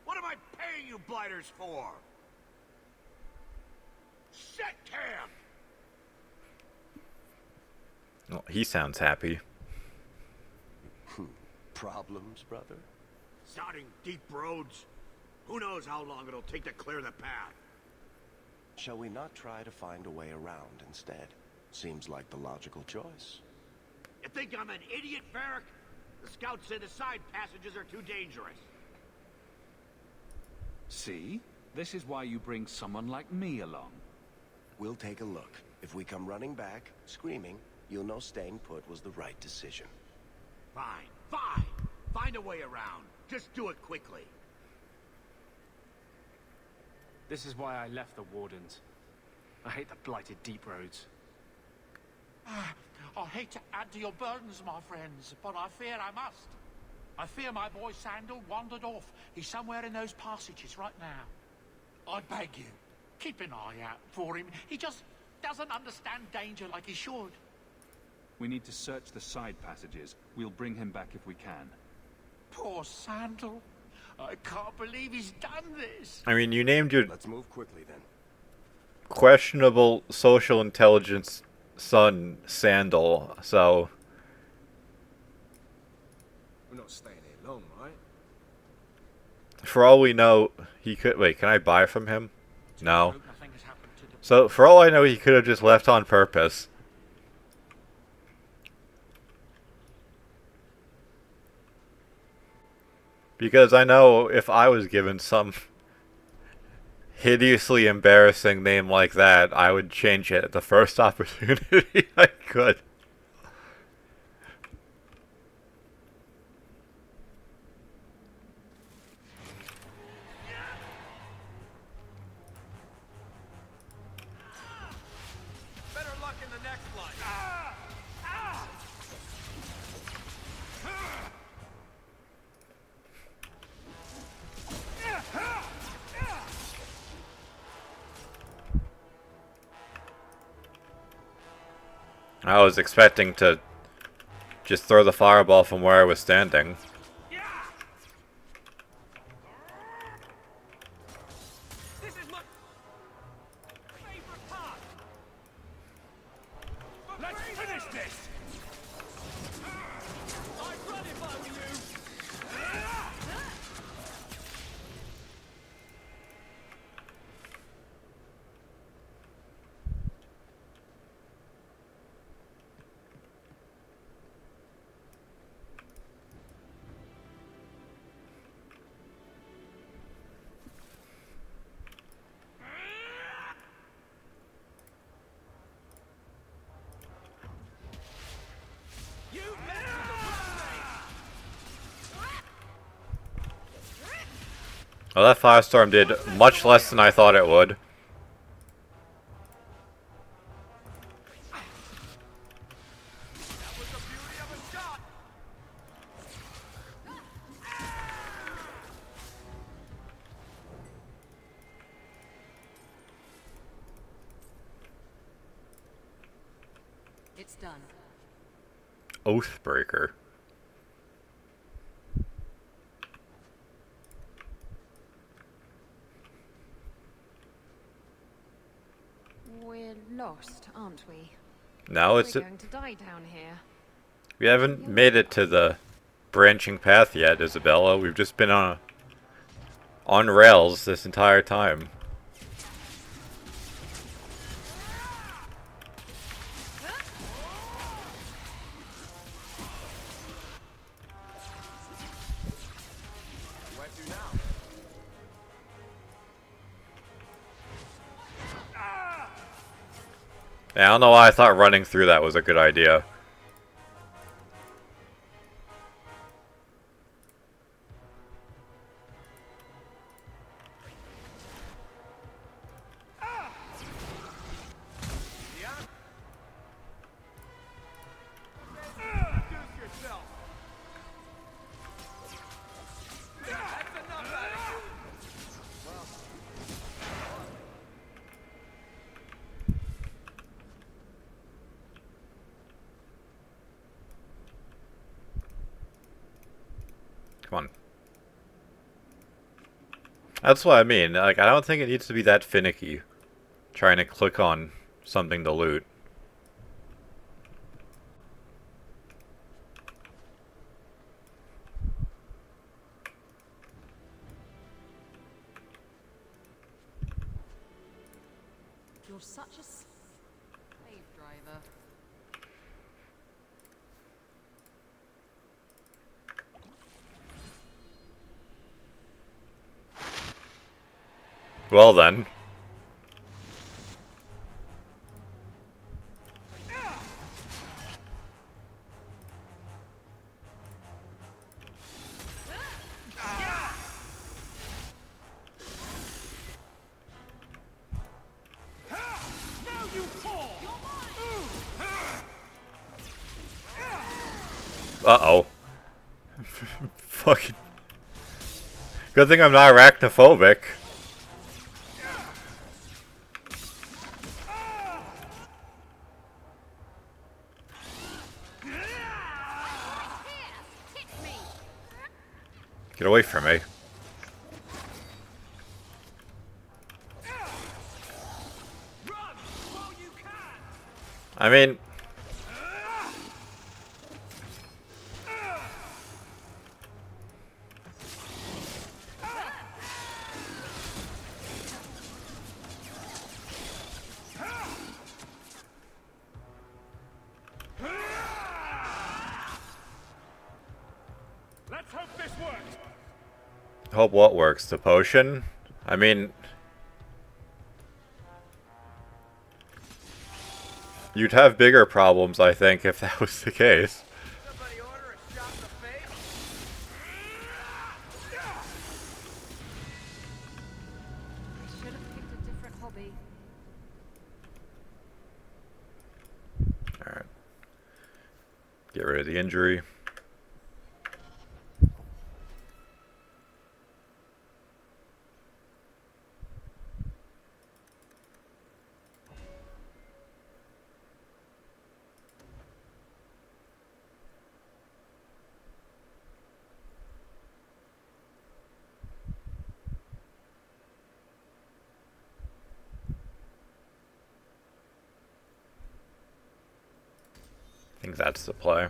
What am I paying you blighters for? Set camp! Well, he sounds happy. Problems, brother? Starting deep roads. Who knows how long it'll take to clear the path? Shall we not try to find a way around instead? Seems like the logical choice. You think I'm an idiot, Varric? The scouts say the side passages are too dangerous. See? This is why you bring someone like me along. We'll take a look. If we come running back, screaming, you'll know staying put was the right decision. Fine, fine. Find a way around. Just do it quickly. This is why I left the Wardens. I hate the blighted deep roads. I hate to add to your burdens, my friends, but I fear I must. I fear my boy Sandal wandered off. He's somewhere in those passages right now. I beg you, keep an eye out for him. He just doesn't understand danger like he should. We need to search the side passages. We'll bring him back if we can. Poor Sandal. I can't believe he's done this. I mean, you named your Let's move quickly then. questionable social intelligence son Sandal, so We're not staying here long, right? for all we know, he could... Wait, can I buy from him? No. So, for all I know, he could have just left on purpose. Because I know if I was given some hideously embarrassing name like that, I would change it at the first opportunity I could. Better luck in the next line. I was expecting to just throw the fireball from where I was standing. This is my favorite part. Let's finish this. I'd run if I were you. Well, that firestorm did much less than I thought it would. It's done. Oathbreaker. We're lost, aren't we? Now it's... We're going to die down here. We haven't made it to the branching path yet, Isabella. We've just been on rails this entire time. Yeah, I don't know why I thought running through that was a good idea. Come on. That's what I mean. Like, I don't think it needs to be that finicky. Trying to click on something to loot. You're such a slave driver. Well then. Uh-oh. Fucking... Good thing I'm not arachnophobic. Get away from me. I mean... Let's hope this works. Hope what works? The potion? I mean... You'd have bigger problems, I think, if that was the case. I should have picked a different hobby. Alright. Get rid of the injury. I think that's the play.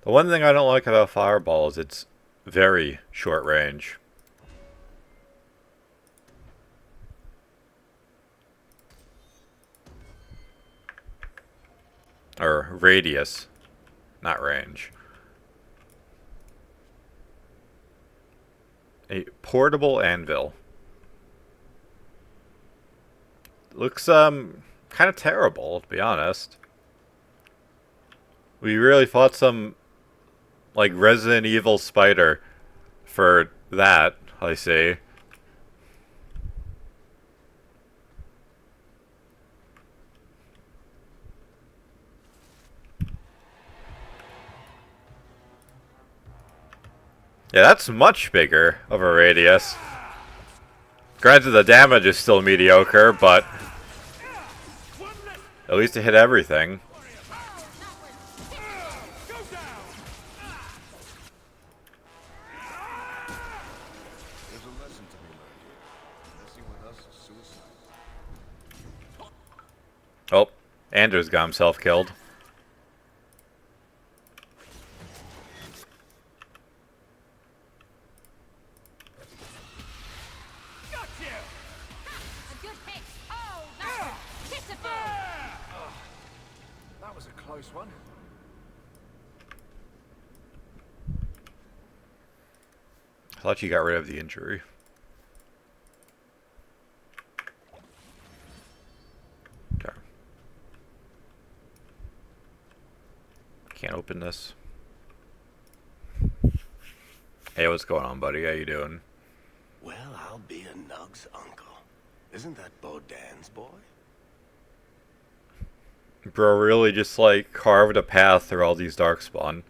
The one thing I don't like about Fireball is it's very short range. Or radius, not range. A portable anvil. Looks kind of terrible, to be honest. We really fought some like Resident Evil spider for that, I see. Yeah, that's much bigger of a radius. Granted, the damage is still mediocre, but at least it hit everything. Oh, Anders got himself killed. That was a close one. I thought you got rid of the injury. Okay. can't open this. Hey, what's going on, buddy? How you doing? Well, I'll be a Nug's uncle. Isn't that Bodan's boy? Bro really just, like, carved a path through all these darkspawn.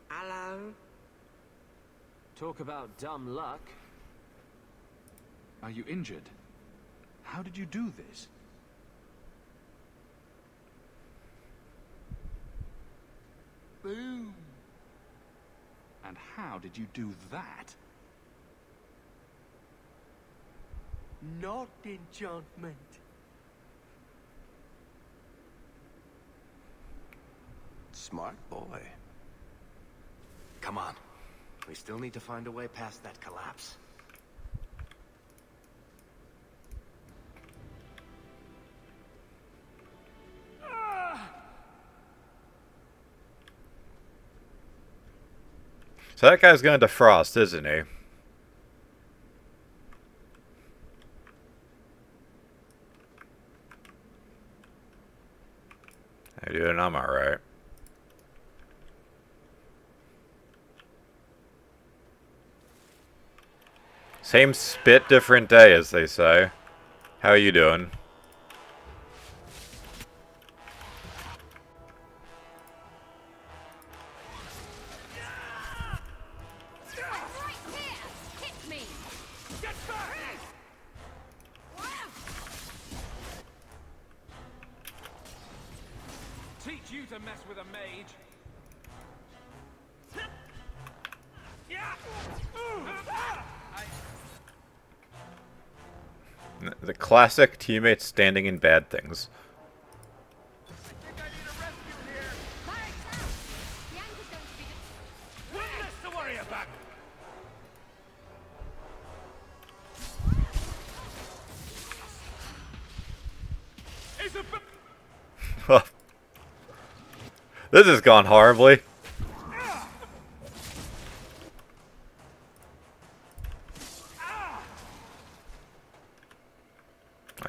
Hello? Talk about dumb luck. Are you injured? How did you do this? Boom. And how did you do that? Not enchantment. Smart boy. Come on. We still need to find a way past that collapse. So that guy's gonna defrost, isn't he? How you doing? I'm alright. Same spit, different day, as they say. How you doing? Teach you to mess with a mage. The classic teammates standing in bad things. To worry about. This has gone horribly.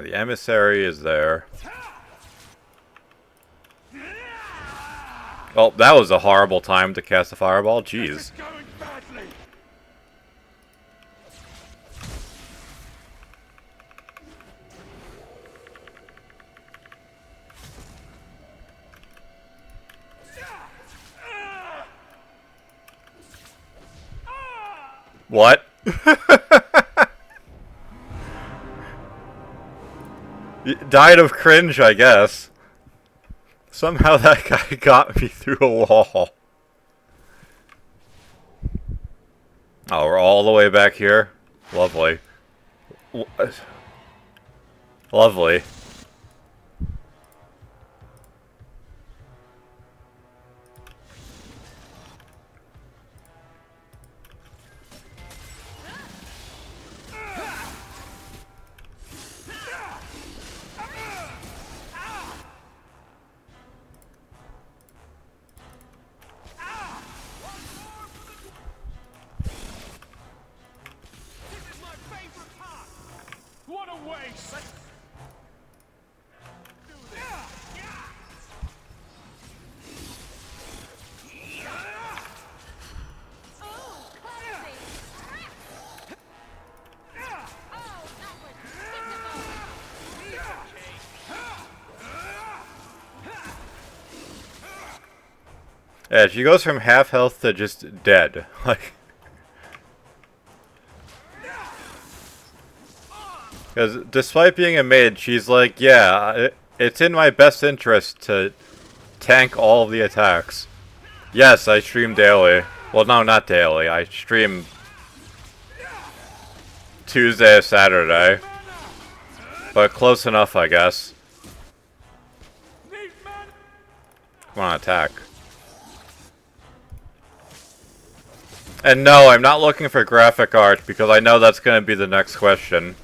The emissary is there. Well, that was a horrible time to cast a fireball. Jeez. What? Died of cringe, I guess. Somehow that guy got me through a wall. Oh, we're all the way back here? Lovely. Lovely. What a waste! Yeah, she goes from half health to just dead. Like, because despite being a mid, she's like, yeah, it's in my best interest to tank all of the attacks. Yes, I stream daily. Well, no, not daily. I stream Tuesday, Saturday. But close enough, I guess. Come on, attack. And no, I'm not looking for graphic art, because I know that's going to be the next question.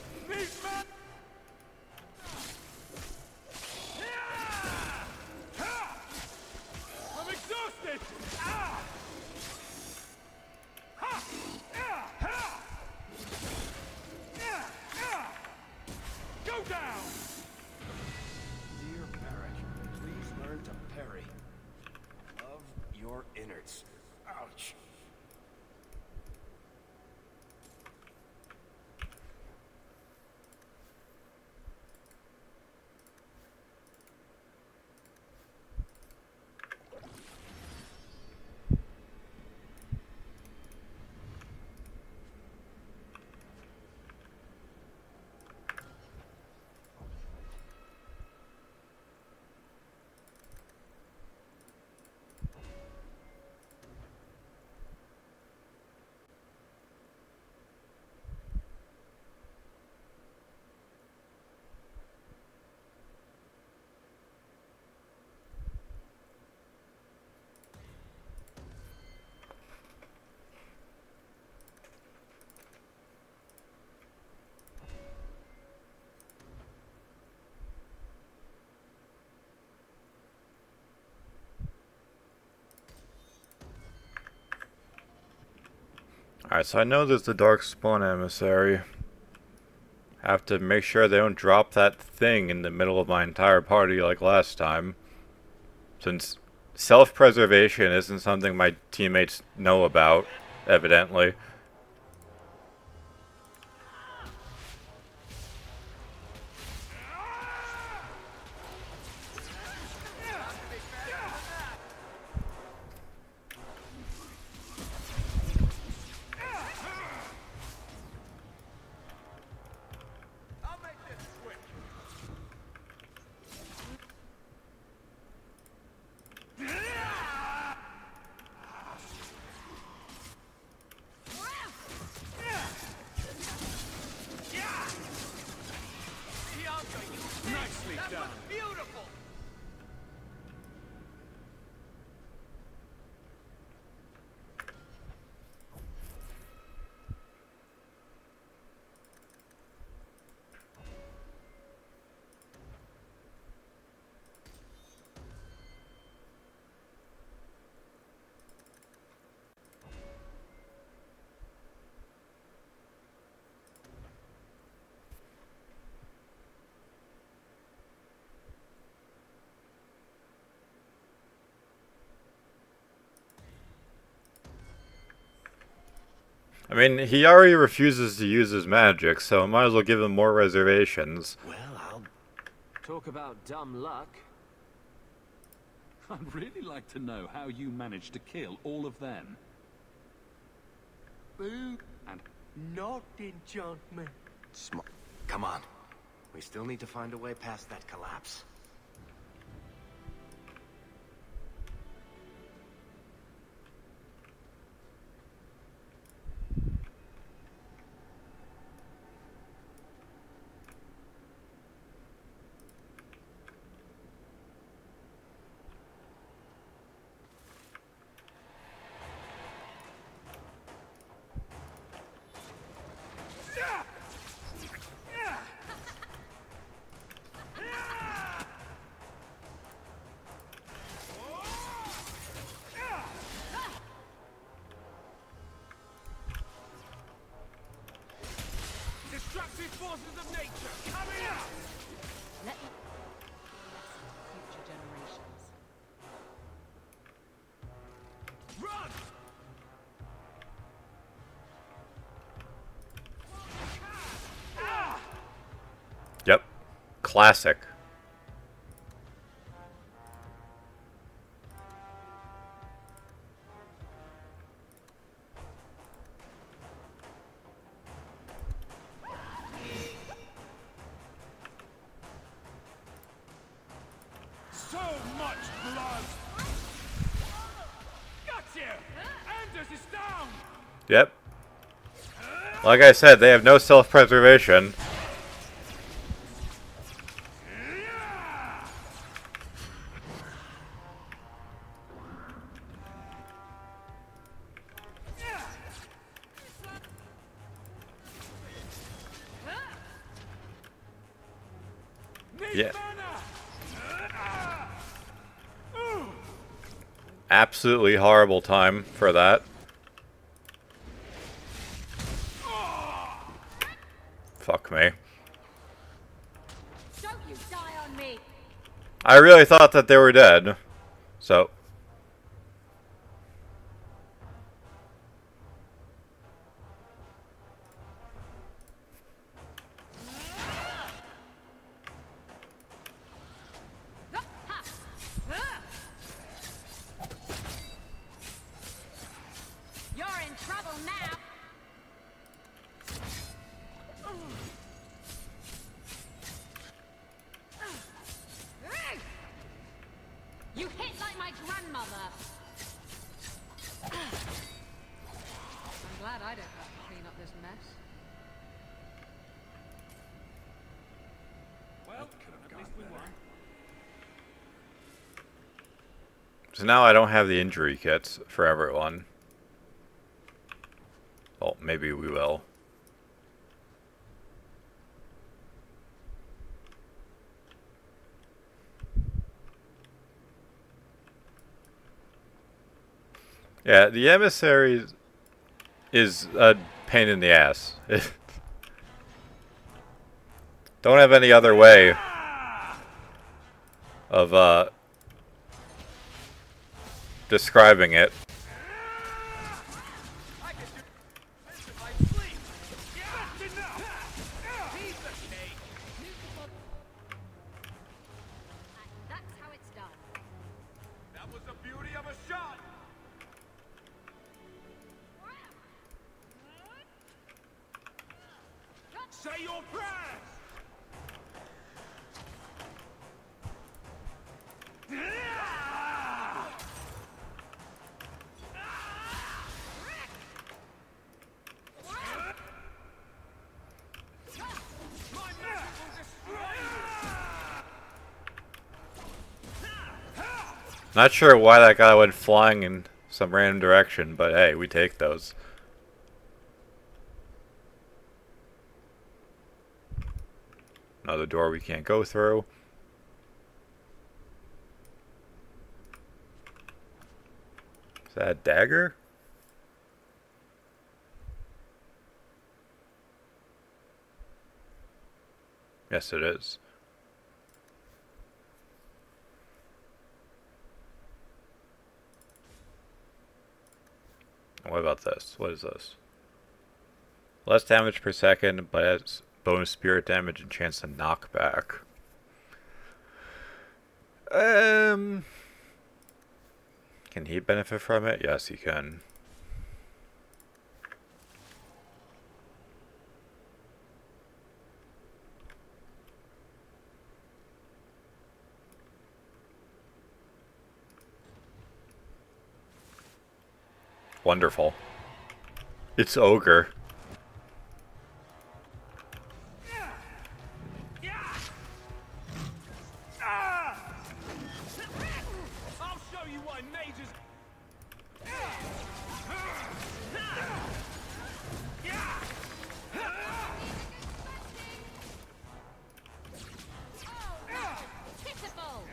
Your innards. Ouch. Alright, so I know there's the Darkspawn emissary. I have to make sure they don't drop that thing in the middle of my entire party like last time. Since self-preservation isn't something my teammates know about, evidently. Nicely done. Beautiful! I mean, he already refuses to use his magic, so I might as well give him more reservations. Well, I'll... Talk about dumb luck. I'd really like to know how you managed to kill all of them. Boo. And Not enchantment. Come on. We still need to find a way past that collapse. Destructive forces of nature coming out! Let me future generations. Run! Yep. Classic. So much blood! Got you! Anders is down! Yep. Like I said, they have no self-preservation. Yeah. Absolutely horrible time for that. Fuck me. Don't you die on me! I really thought that they were dead. So. newcomer. I'm glad I don't have to clean up this mess. Well, at least we won. So now I don't have the injury kits for everyone. Well, maybe we will. Yeah, the emissary is a pain in the ass. Don't have any other way of describing it. That's how it's done. That was the beauty of a shot. Say your prayers. Not sure why that guy went flying in some random direction, but hey, we take those. Another door we can't go through. Is that a dagger? Yes, it is. What about this? What is this? Less damage per second, but has bonus spirit damage and chance to knock back. Can he benefit from it? Yes, he can. Wonderful. It's ogre. I'll show you why mages. Pitiful!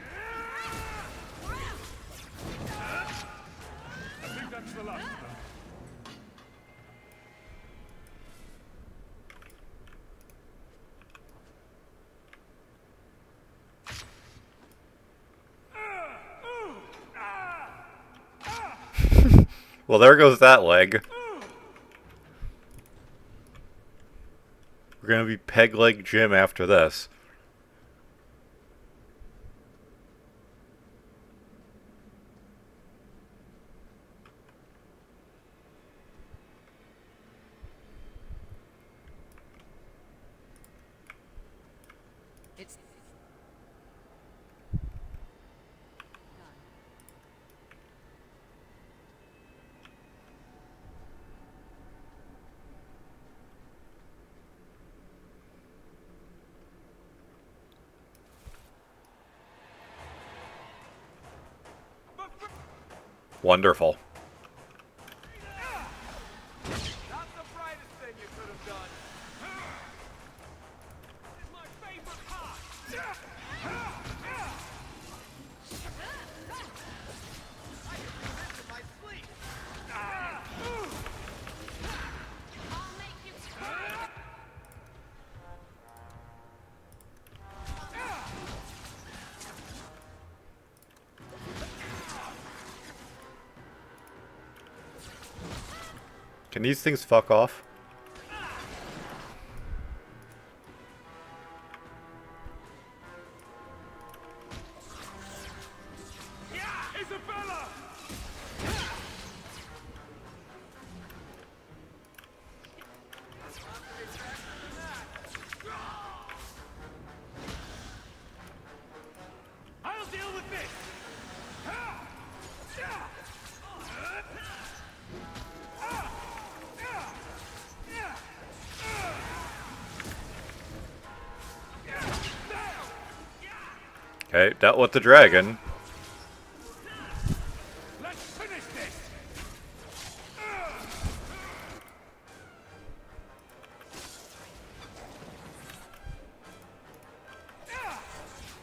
I think that's the last of them. Well, there goes that leg. We're gonna be Peg Leg Jim after this. It's Wonderful. Not the brightest thing you could have done. This is my favorite part. I can do this in my sleep. I'll make you Can these things fuck off? Isabella! I'll deal with this! Okay, dealt with the dragon. Let's finish this!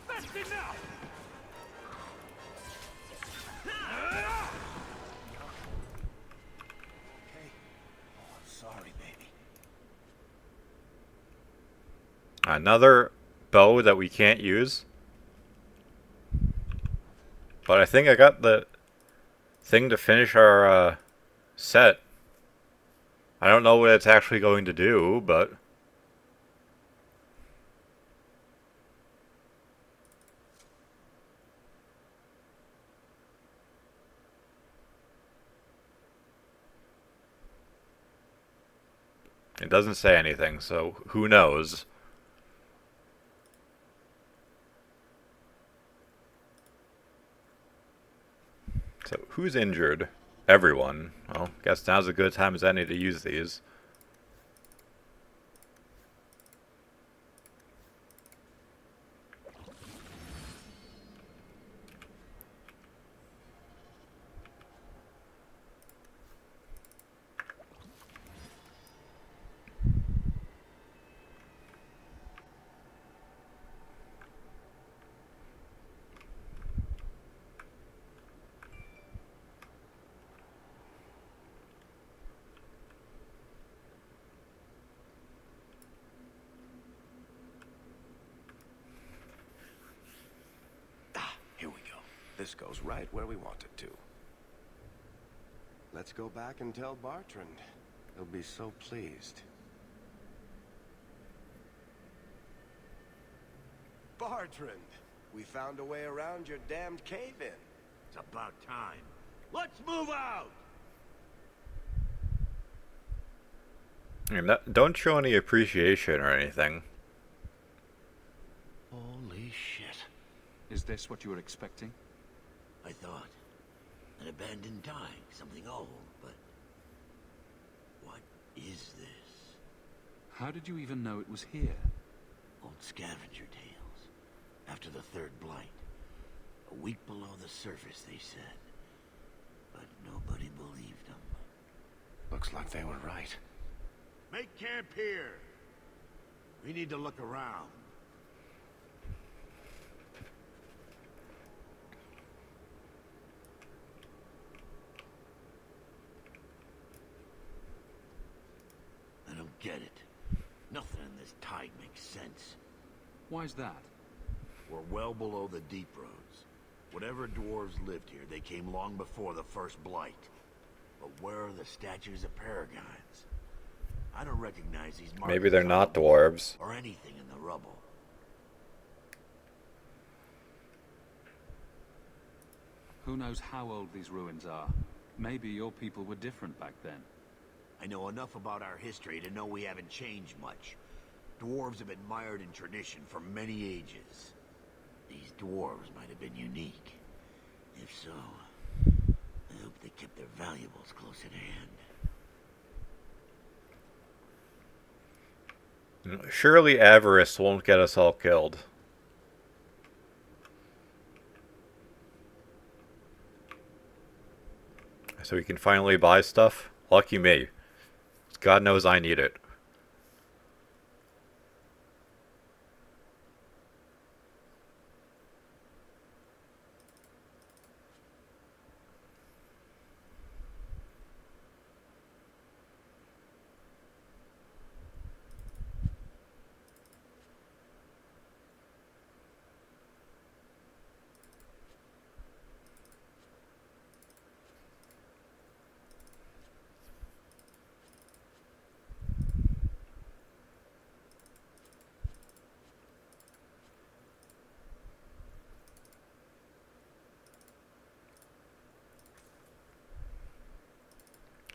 That's enough! Okay. Oh, I'm sorry, baby. Another bow that we can't use. But I think I got the thing to finish our set. I don't know what it's actually going to do, but... it doesn't say anything, so who knows? So, who's injured? Everyone. Well, guess now's a good time as any to use these. Here we go. This goes right where we want it to. Let's go back and tell Bartrand. He'll be so pleased. Bartrand, we found a way around your damned cave-in. It's about time. Let's move out! I mean, don't show any appreciation or anything. Holy shit. Is this what you were expecting? I thought. An abandoned dike, something old, but... what is this? How did you even know it was here? Old scavenger tales. After the third blight. A week below the surface, they said. But nobody believed them. Looks like they were right. Make camp here. We need to look around. I don't get it. Nothing in this tide makes sense. Why's that? We're well below the deep roads. Whatever dwarves lived here, they came long before the first blight. But where are the statues of paragons? I don't recognize these markers. Maybe they're not dwarves. Or anything in the rubble. Who knows how old these ruins are? Maybe your people were different back then. I know enough about our history to know we haven't changed much. Dwarves have been mired in tradition for many ages. These dwarves might have been unique. If so, I hope they kept their valuables close at hand. Surely avarice won't get us all killed. So we can finally buy stuff? Lucky me. God knows I need it.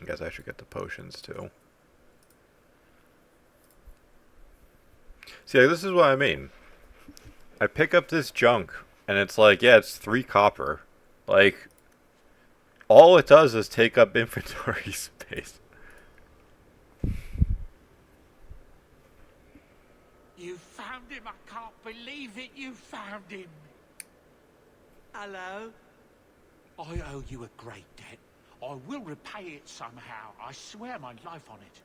I guess I should get the potions too. See, like, this is what I mean. I pick up this junk, and it's like, yeah, it's 3 copper. Like, all it does is take up inventory space. You found him! I can't believe it! You found him! Hello. I owe you a great debt. I will repay it somehow. I swear my life on it.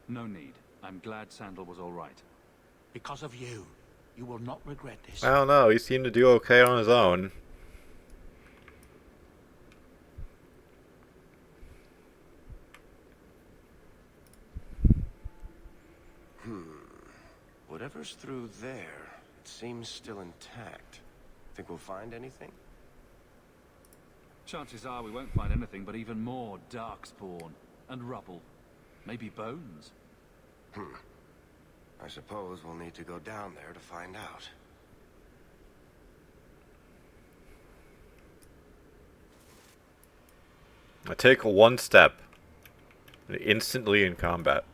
No need. I'm glad Sandal was all right. Because of you. You will not regret this. I don't know. He seemed to do okay on his own. Whatever's through there, it seems still intact. Think we'll find anything? Chances are we won't find anything but even more darkspawn and rubble. Maybe bones. I suppose we'll need to go down there to find out. I take one step, instantly in combat.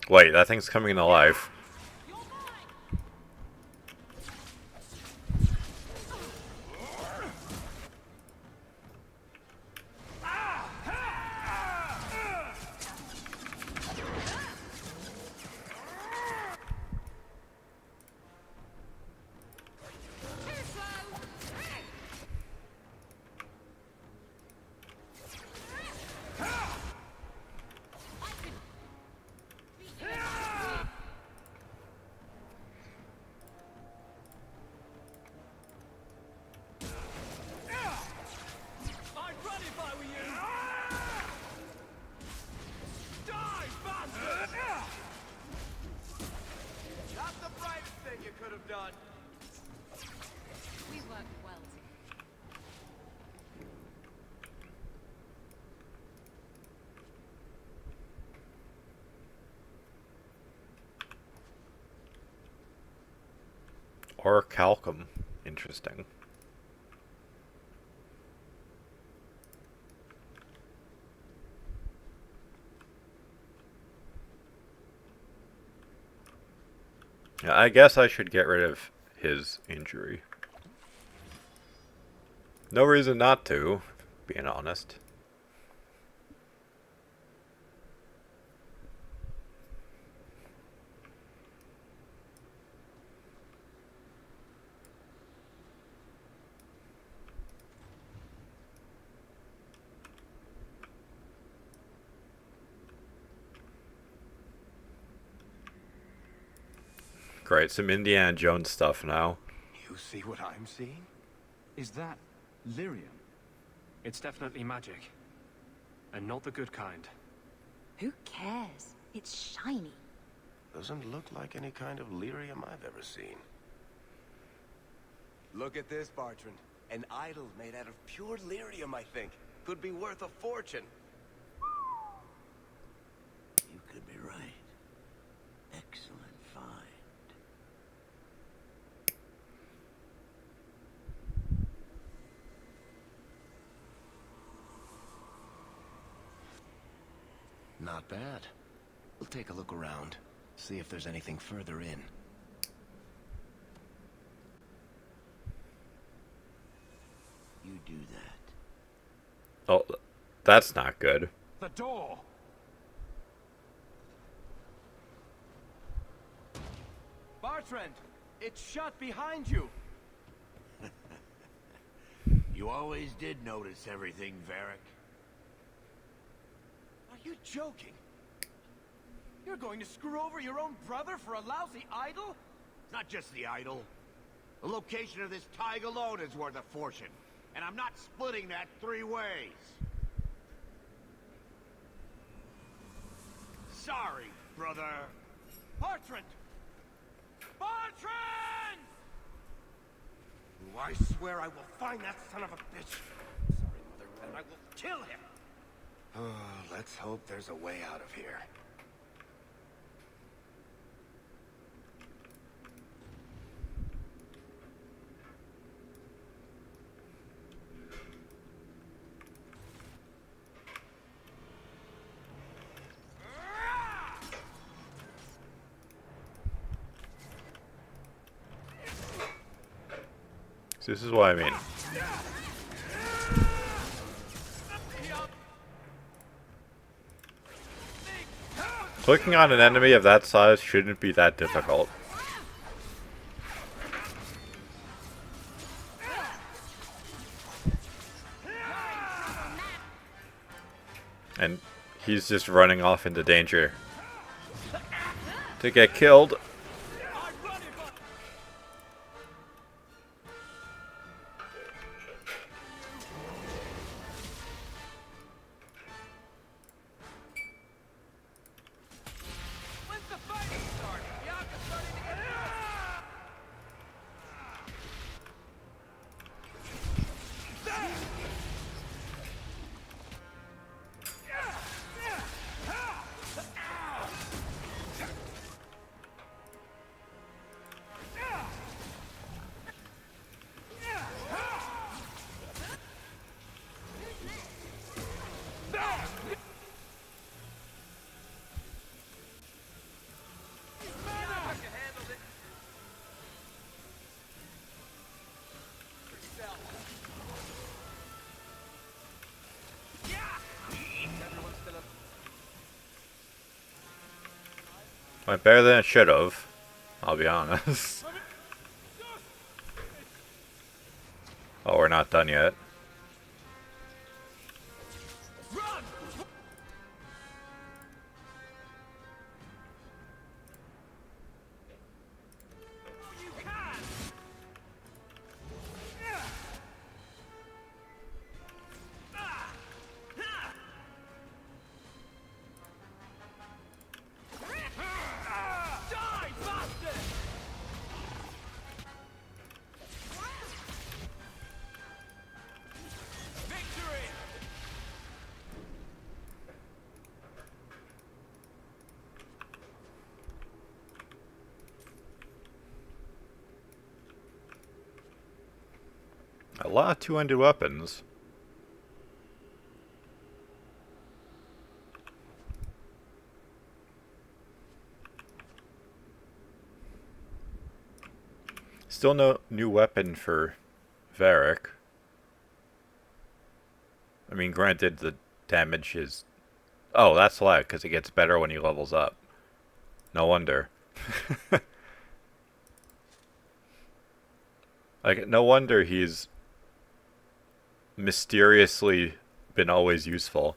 Wait, that thing's coming to life. Or Calcum. Interesting. Yeah, I guess I should get rid of his injury. No reason not to, being honest. Great, some Indiana Jones stuff now. You see what I'm seeing? Is that lyrium? It's definitely magic. And not the good kind. Who cares? It's shiny. Doesn't look like any kind of lyrium I've ever seen. Look at this, Bartrand. An idol made out of pure lyrium, I think. Could be worth a fortune. You could be right. Excellent find. Not bad. We'll take a look around. See if there's anything further in. You do that. Oh, that's not good. The door! Bartrand! It's shut behind you! You always did notice everything, Varric. Are you joking? You're going to screw over your own brother for a lousy idol? Not just the idol. The location of this tag alone is worth a fortune. And I'm not splitting that 3 ways. Sorry, brother. Bartrand! Bartrand! I swear I will find that son of a bitch. Sorry, Mother, and I will kill him. Oh, let's hope there's a way out of here. This is what I mean. Clicking on an enemy of that size shouldn't be that difficult. And he's just running off into danger to get killed. Went better than it should have, I'll be honest. Oh, we're not done yet. A lot of two-handed weapons. Still no new weapon for Varric. I mean, granted, the damage is... Oh, that's why, because it gets better when he levels up. No wonder. Like, no wonder he's mysteriously been always useful.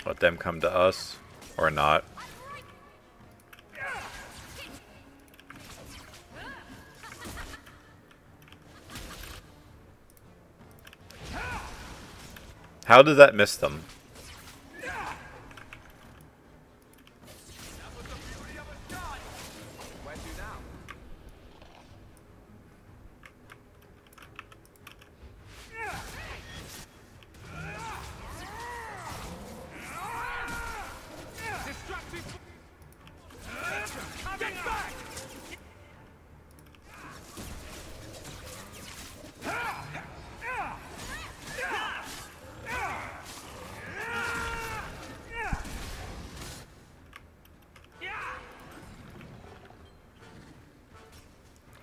Let them come to us, or not. How did that miss them?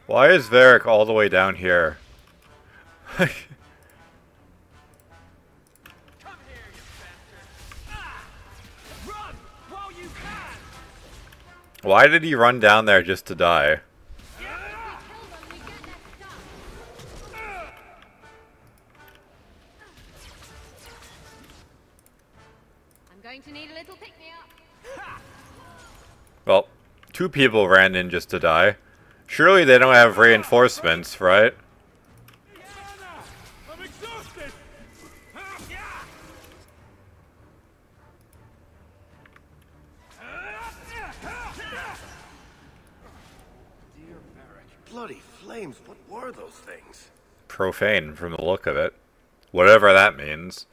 Why is Varric all the way down here? Why did he run down there just to die? I'm going to need a little pick-me-up. Well, 2 people ran in just to die. Surely they don't have reinforcements, right? I'm exhausted. Dear Varric, bloody flames, what were those things? Profane from the look of it. Whatever that means.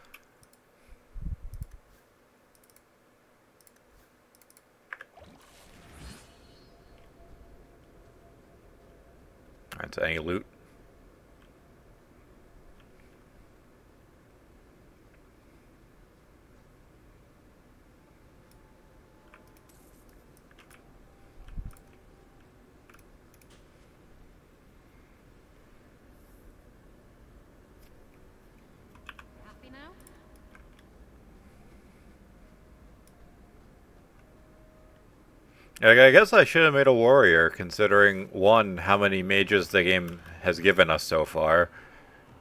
Alright, so any loot? Happy now? Like, I guess I should have made a warrior, considering, one, how many mages the game has given us so far,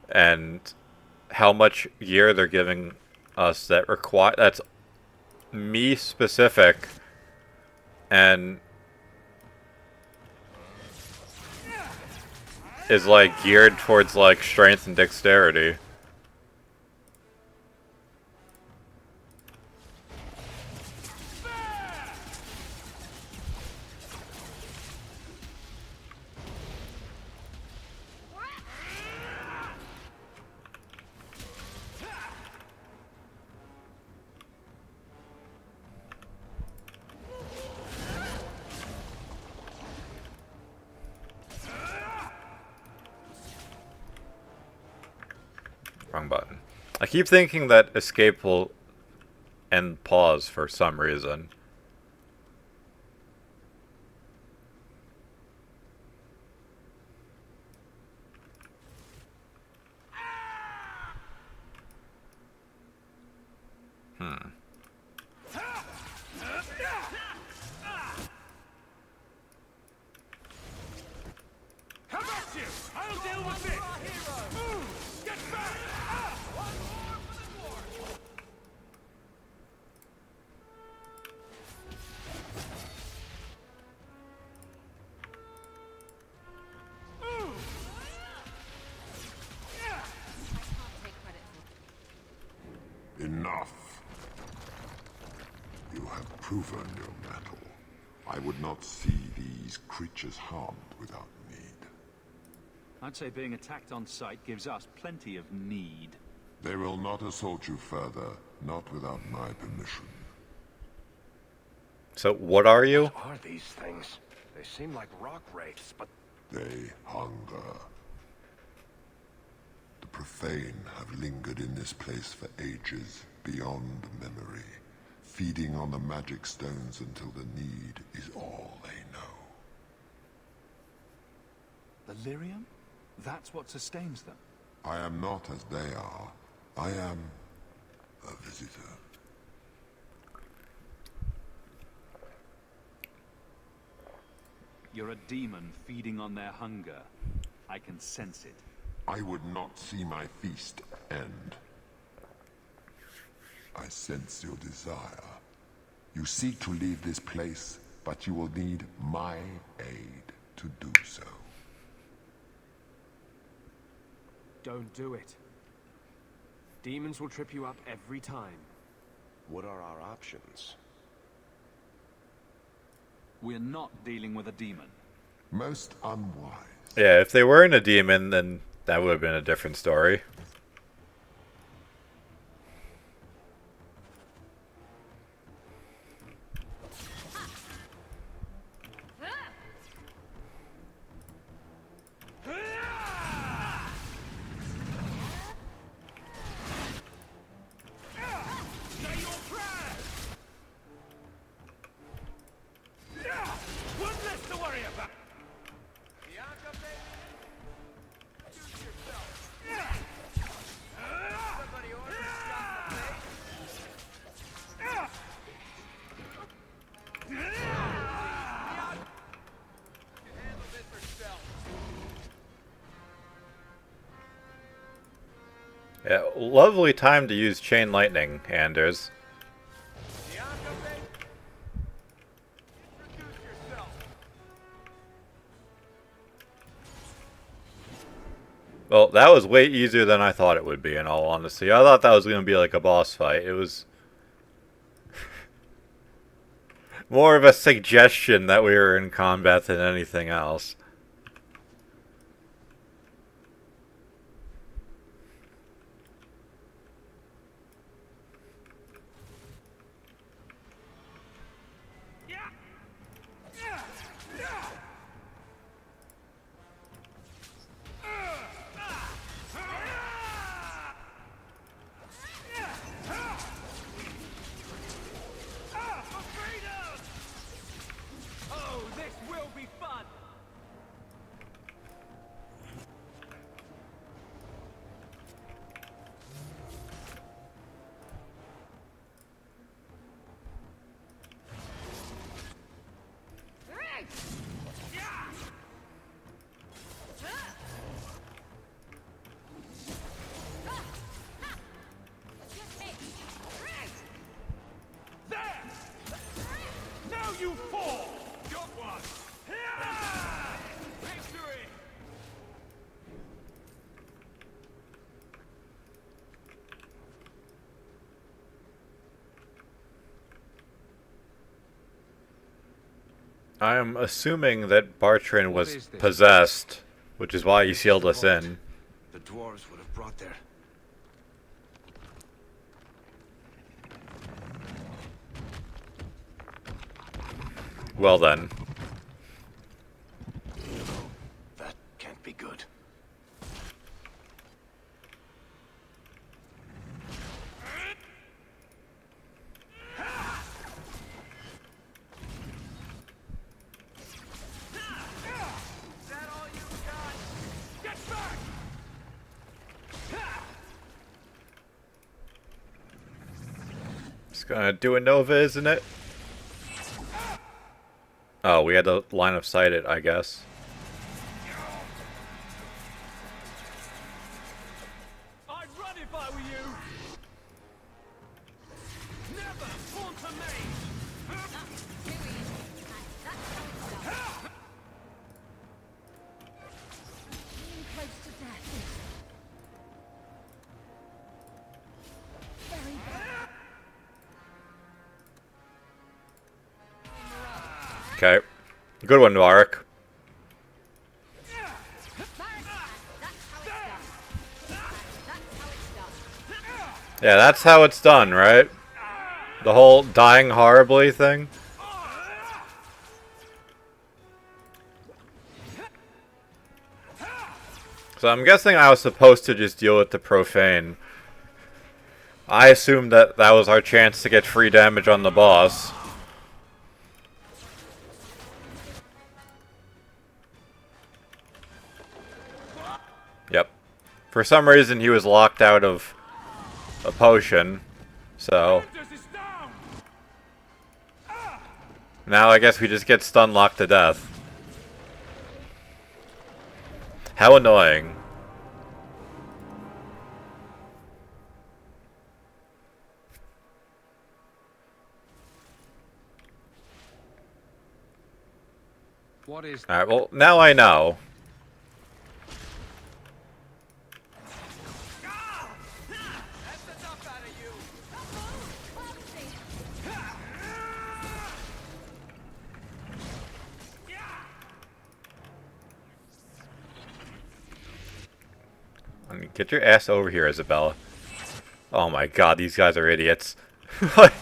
and how much gear they're giving us that's me specific, and is like geared towards like strength and dexterity. Wrong button. I keep thinking that escape will end pause for some reason. How about you? I'll deal with this! Move! Get back! One more for the dwarf! Enough. You have proven your mettle. I would not see these creatures harmed without need. I'd say being attacked on sight gives us plenty of need. They will not assault you further, not without my permission. So, what are you? What are these things? They seem like rock wraiths, but... They hunger. The profane have lingered in this place for ages, beyond memory, feeding on the magic stones until the need is all they know. The lyrium? That's what sustains them. I am not as they are. I am a visitor. You're a demon feeding on their hunger. I can sense it. I would not see my feast end. I sense your desire. You seek to leave this place, but you will need my aid to do so. Don't do it. Demons will trip you up every time. What are our options? We're not dealing with a demon. Most unwise. Yeah, if they weren't a demon, then that would have been a different story. One less to worry about! Yeah, lovely time to use chain lightning, Anders. Well, that was way easier than I thought it would be, in all honesty. I thought that was going to be like a boss fight. It was more of a suggestion that we were in combat than anything else. I'm assuming that Bartrand was possessed, which is why he sealed us in. The dwarves would have brought their... Well then. That can't be good. It's gonna do a Nova, isn't it? Oh, we had to line of sight it, I guess. I'd run if I were you. Never flaunt a Close to death. Very bad. Okay. Good one, Varric. Yeah, that's how it's done, right? The whole dying horribly thing. So I'm guessing I was supposed to just deal with the profane. I assumed that that was our chance to get free damage on the boss. Yep. For some reason he was locked out of a potion, so... Now I guess we just get stun locked to death. How annoying. What is... Alright, well, now I know. I mean, get your ass over here, Isabella. Oh my god, these guys are idiots. What?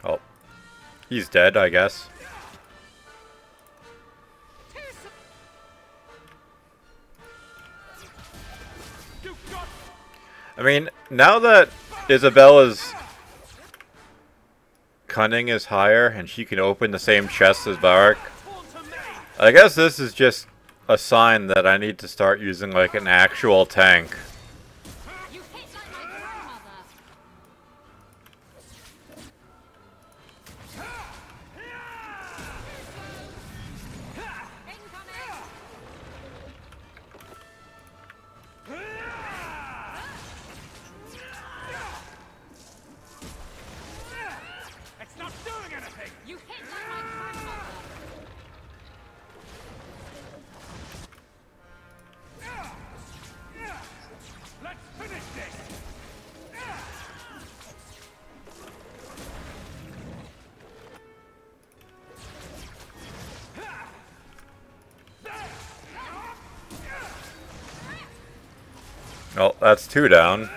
Oh. He's dead, I guess. I mean, now that Isabella's cunning is higher and she can open the same chest as Varric, I guess this is just a sign that I need to start using like an actual tank. It's not doing anything! You hit like my grandmother! Let's finish this! Oh, that's 2 down.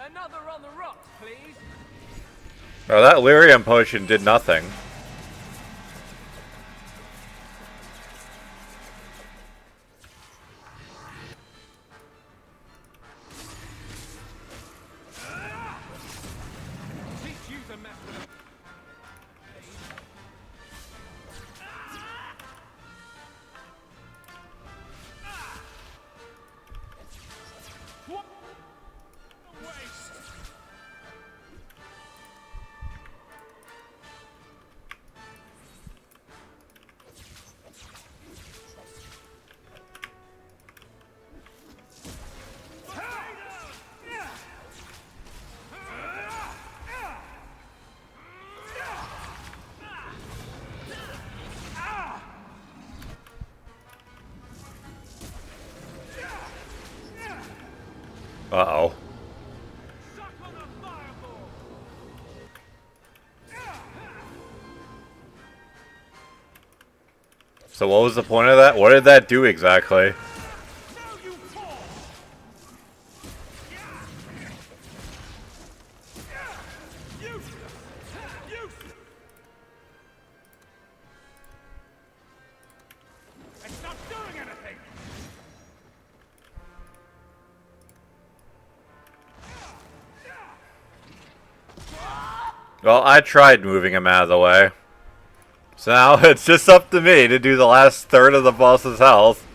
Another on the rocks, please. Oh, that lyrium potion did nothing. Uh-oh. So what was the point of that? What did that do exactly? Well, I tried moving him out of the way. So now it's just up to me to do the last third of the boss's health.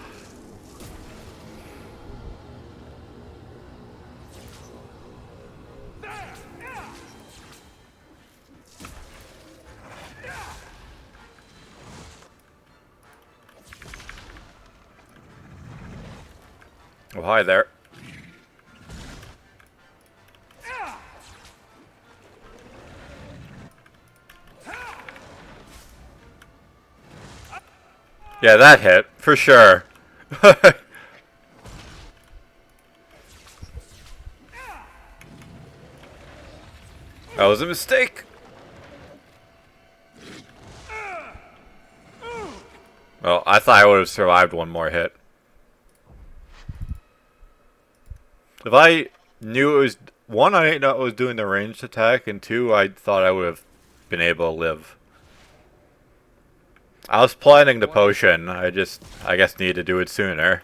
Oh, hi there. Yeah, that hit, for sure. That was a mistake. Well, I thought I would have survived one more hit. If I knew it was... One, I didn't know it was doing the ranged attack, and two, I thought I would have been able to live. I was planning the potion, I guess, needed to do it sooner.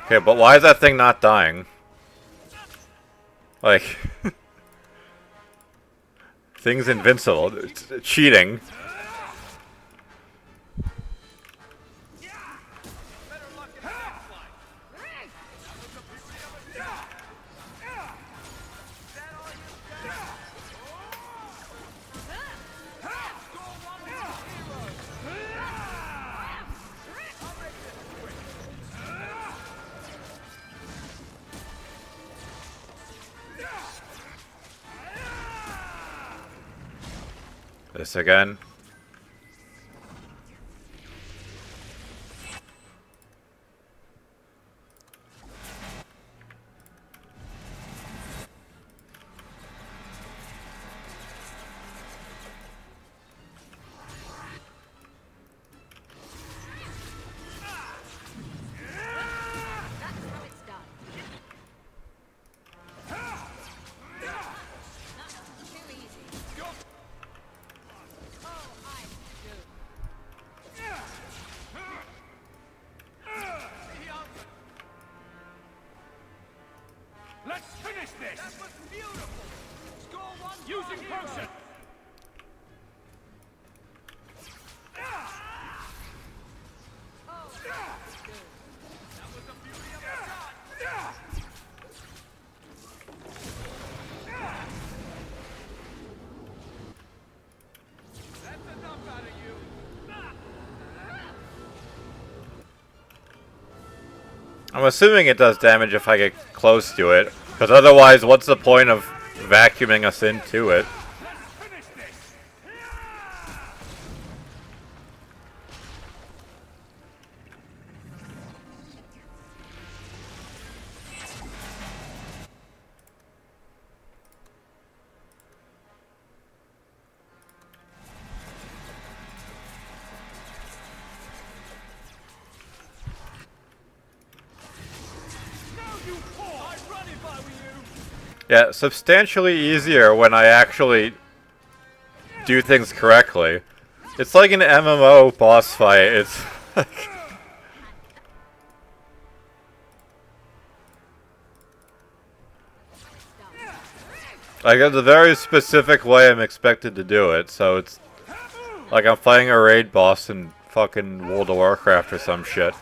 Okay, but why is that thing not dying? Like... Thing's invincible. It's cheating. This again. Let's finish this! That was beautiful! Score one! Using potion! I'm assuming it does damage if I get close to it, because otherwise, what's the point of vacuuming us into it? Yeah, substantially easier when I actually do things correctly. It's like an MMO boss fight. It's like... Like, there's a very specific way I'm expected to do it, so it's like I'm fighting a raid boss in fucking World of Warcraft or some shit.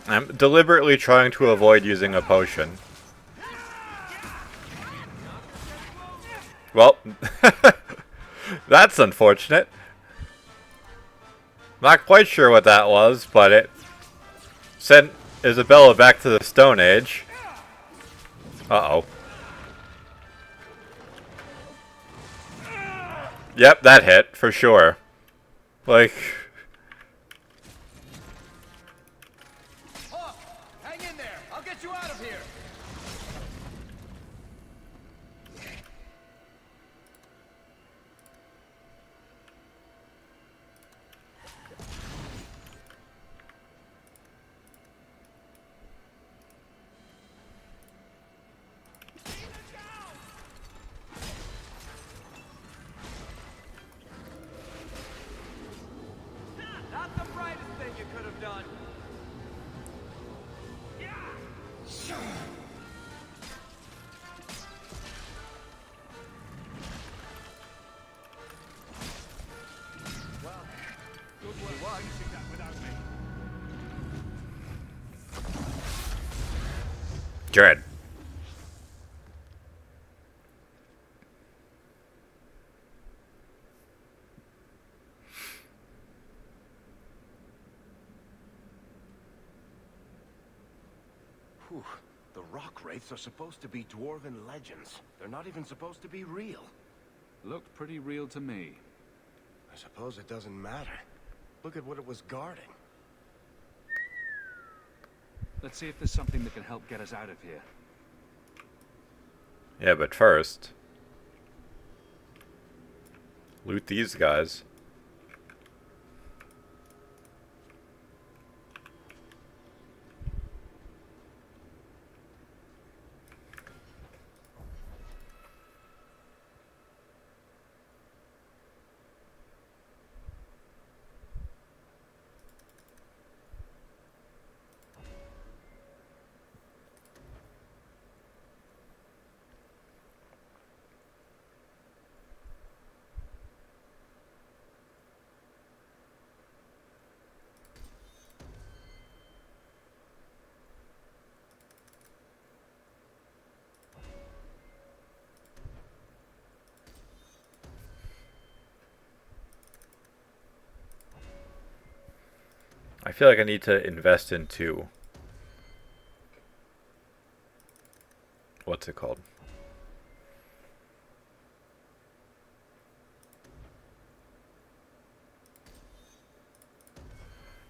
I'm deliberately trying to avoid using a potion. Well, that's unfortunate. Not quite sure what that was, but it sent Isabella back to the Stone Age. Uh-oh. Yep, that hit, for sure. Like... Hang in there. I'll get you out of here. Not the brightest thing you could have done. Dread. Whew. The rock wraiths are supposed to be dwarven legends. They're not even supposed to be real. Looked pretty real to me. I suppose it doesn't matter. Look at what it was guarding. Let's see if there's something that can help get us out of here. Yeah, but first... loot these guys. I feel like I need to invest into... what's it called?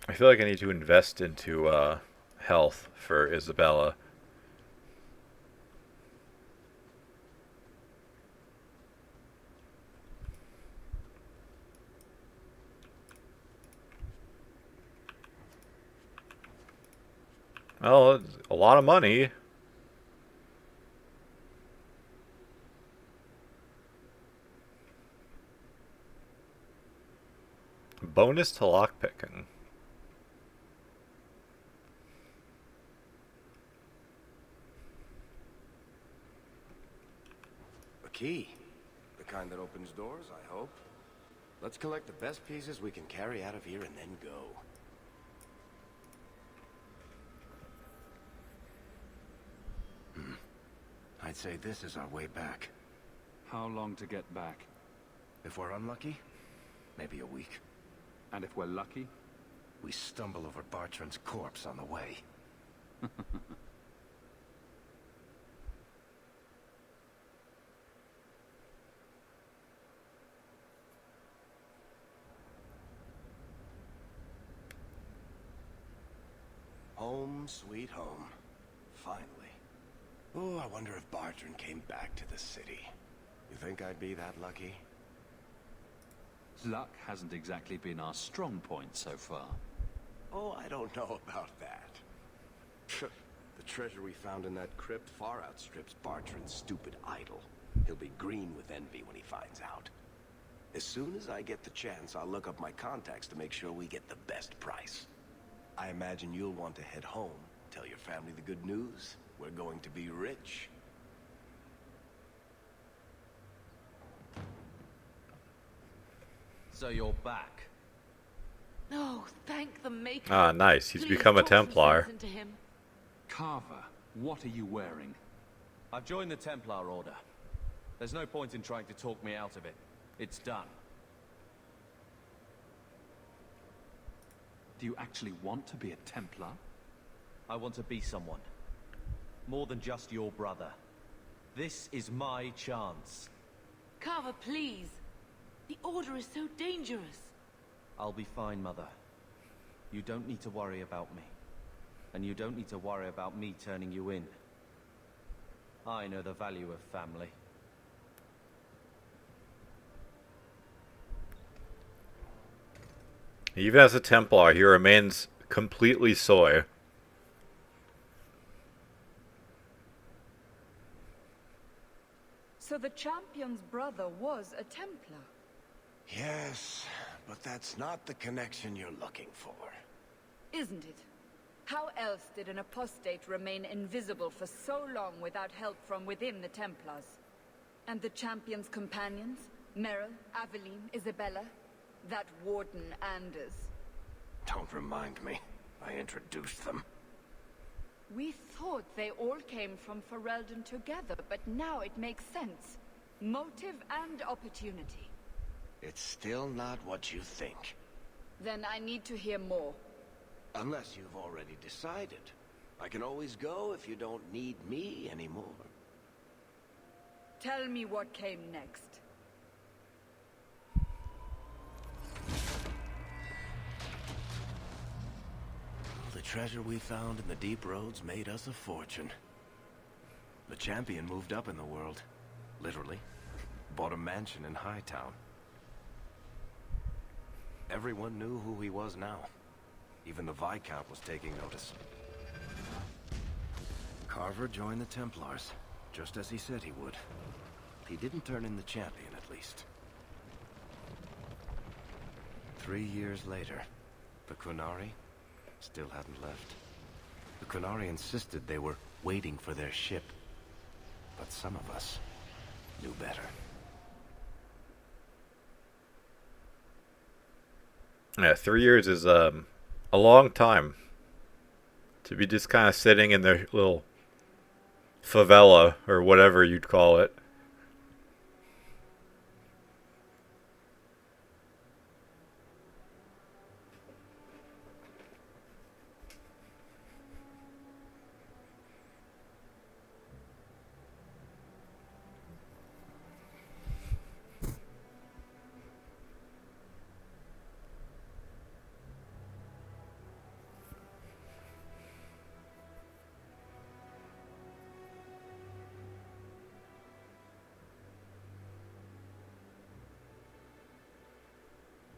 I feel like I need to invest into health for Isabella. Well, it's a lot of money. Bonus to lockpicking. A key. The kind that opens doors, I hope. Let's collect the best pieces we can carry out of here and then go. I'd say this is our way back. How long to get back? If we're unlucky, maybe a week. And if we're lucky? We stumble over Bartrand's corpse on the way. Home, sweet home. Finally. Oh, I wonder if Bartrand came back to the city. You think I'd be that lucky? Luck hasn't exactly been our strong point so far. Oh, I don't know about that. The treasure we found in that crypt far outstrips Bartrand's stupid idol. He'll be green with envy when he finds out. As soon as I get the chance, I'll look up my contacts to make sure we get the best price. I imagine you'll want to head home, tell your family the good news. We're going to be rich. So you're back. No, thank the Maker. Ah, nice. He's Please become a talk some Templar. sense into him. Carver, what are you wearing? I've joined the Templar Order. There's no point in trying to talk me out of it. It's done. Do you actually want to be a Templar? I want to be someone. More than just your brother. This is my chance. Carver, please. The Order is so dangerous. I'll be fine, Mother. You don't need to worry about me. And you don't need to worry about me turning you in. I know the value of family. Even as a Templar, he remains completely soy. So the champion's brother was a Templar? Yes, but that's not the connection you're looking for. Isn't it? How else did an apostate remain invisible for so long without help from within the Templars? And the champion's companions? Merrill, Aveline, Isabella? That Warden Anders? Don't remind me. I introduced them. We thought they all came from Ferelden together, but now it makes sense. Motive and opportunity. It's still not what you think. Then I need to hear more. Unless you've already decided. I can always go if you don't need me anymore. Tell me what came next. The treasure we found in the deep roads made us a fortune. The champion moved up in the world. Literally. Bought a mansion in Hightown. Everyone knew who he was now. Even the Viscount was taking notice. Carver joined the Templars, just as he said he would. He didn't turn in the champion, at least. 3 years later, the Qunari still hadn't left. The Qunari insisted they were waiting for their ship. But some of us knew better. Yeah, 3 years is a long time to be just kind of sitting in their little favela or whatever you'd call it.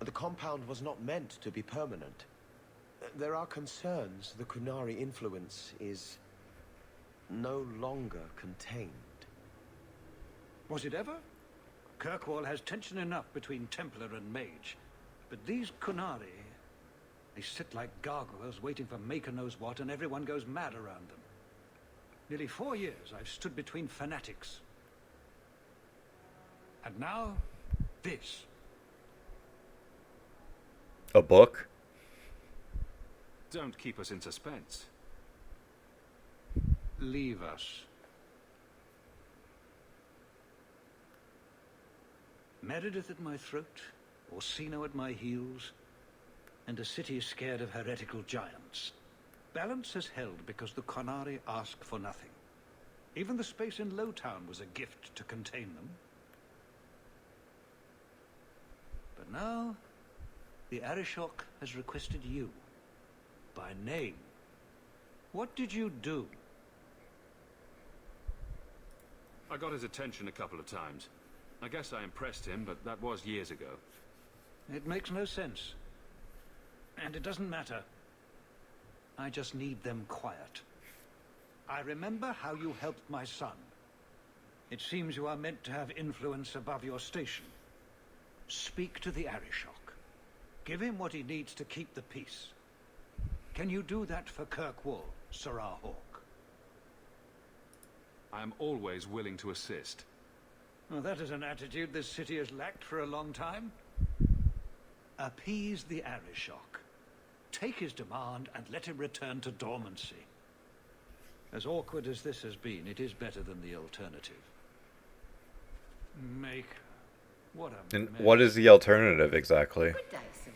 The compound was not meant to be permanent. There are concerns the Qunari influence is no longer contained. Was it ever? Kirkwall has tension enough between Templar and Mage. But these Qunari, they sit like gargoyles waiting for Maker knows what, and everyone goes mad around them. Nearly 4 years I've stood between fanatics. And now, this. A book? Don't keep us in suspense. Leave us. Meredith at my throat, Orsino at my heels, and a city scared of heretical giants. Balance has held because the Qunari ask for nothing. Even the space in Lowtown was a gift to contain them. But now, the Arishok has requested you, by name. What did you do? I got his attention a couple of times. I guess I impressed him, but that was years ago. It makes no sense. And it doesn't matter. I just need them quiet. I remember how you helped my son. It seems you are meant to have influence above your station. Speak to the Arishok. Give him what he needs to keep the peace. Can you do that for Kirkwall, Sarah Hawk? I am always willing to assist. Well, that is an attitude this city has lacked for a long time. Appease the Arishok. Take his demand and let him return to dormancy. As awkward as this has been, it is better than the alternative. Make... What a And mess. what is the alternative exactly? Good day, Sarah.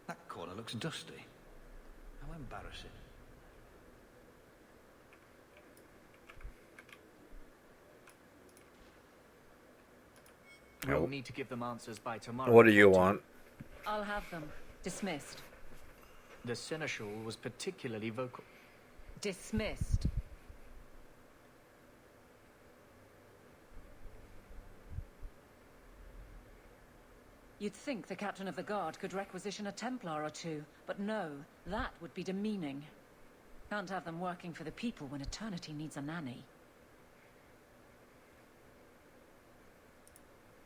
That corner looks dusty. How embarrassing. We'll need to give them answers by tomorrow. What do you want? I'll have them. Dismissed. The Seneschal was particularly vocal. Dismissed. You'd think the captain of the guard could requisition a Templar or two, but no, that would be demeaning. Can't have them working for the people when eternity needs a nanny.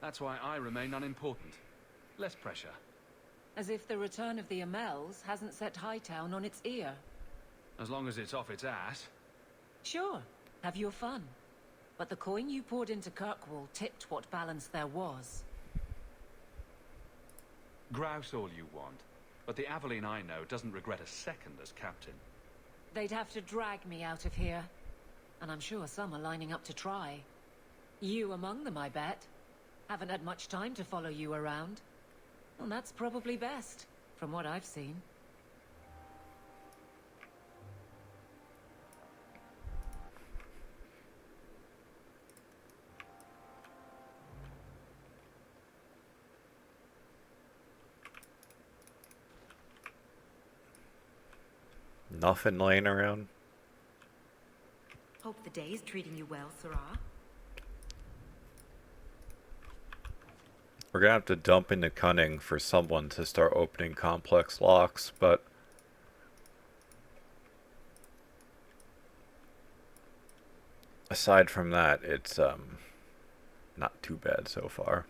That's why I remain unimportant. Less pressure. As if the return of the Amels hasn't set Hightown on its ear. As long as it's off its ass. Sure, have your fun. But the coin you poured into Kirkwall tipped what balance there was. Grouse all you want. But the Aveline I know doesn't regret a second as captain. They'd have to drag me out of here. And I'm sure some are lining up to try. You among them, I bet. Haven't had much time to follow you around. Well, that's probably best, from what I've seen. Nothing laying around? Hope the day's treating you well, Sarah. We're gonna have to dump into cunning for someone to start opening complex locks, but aside from that, it's not too bad so far.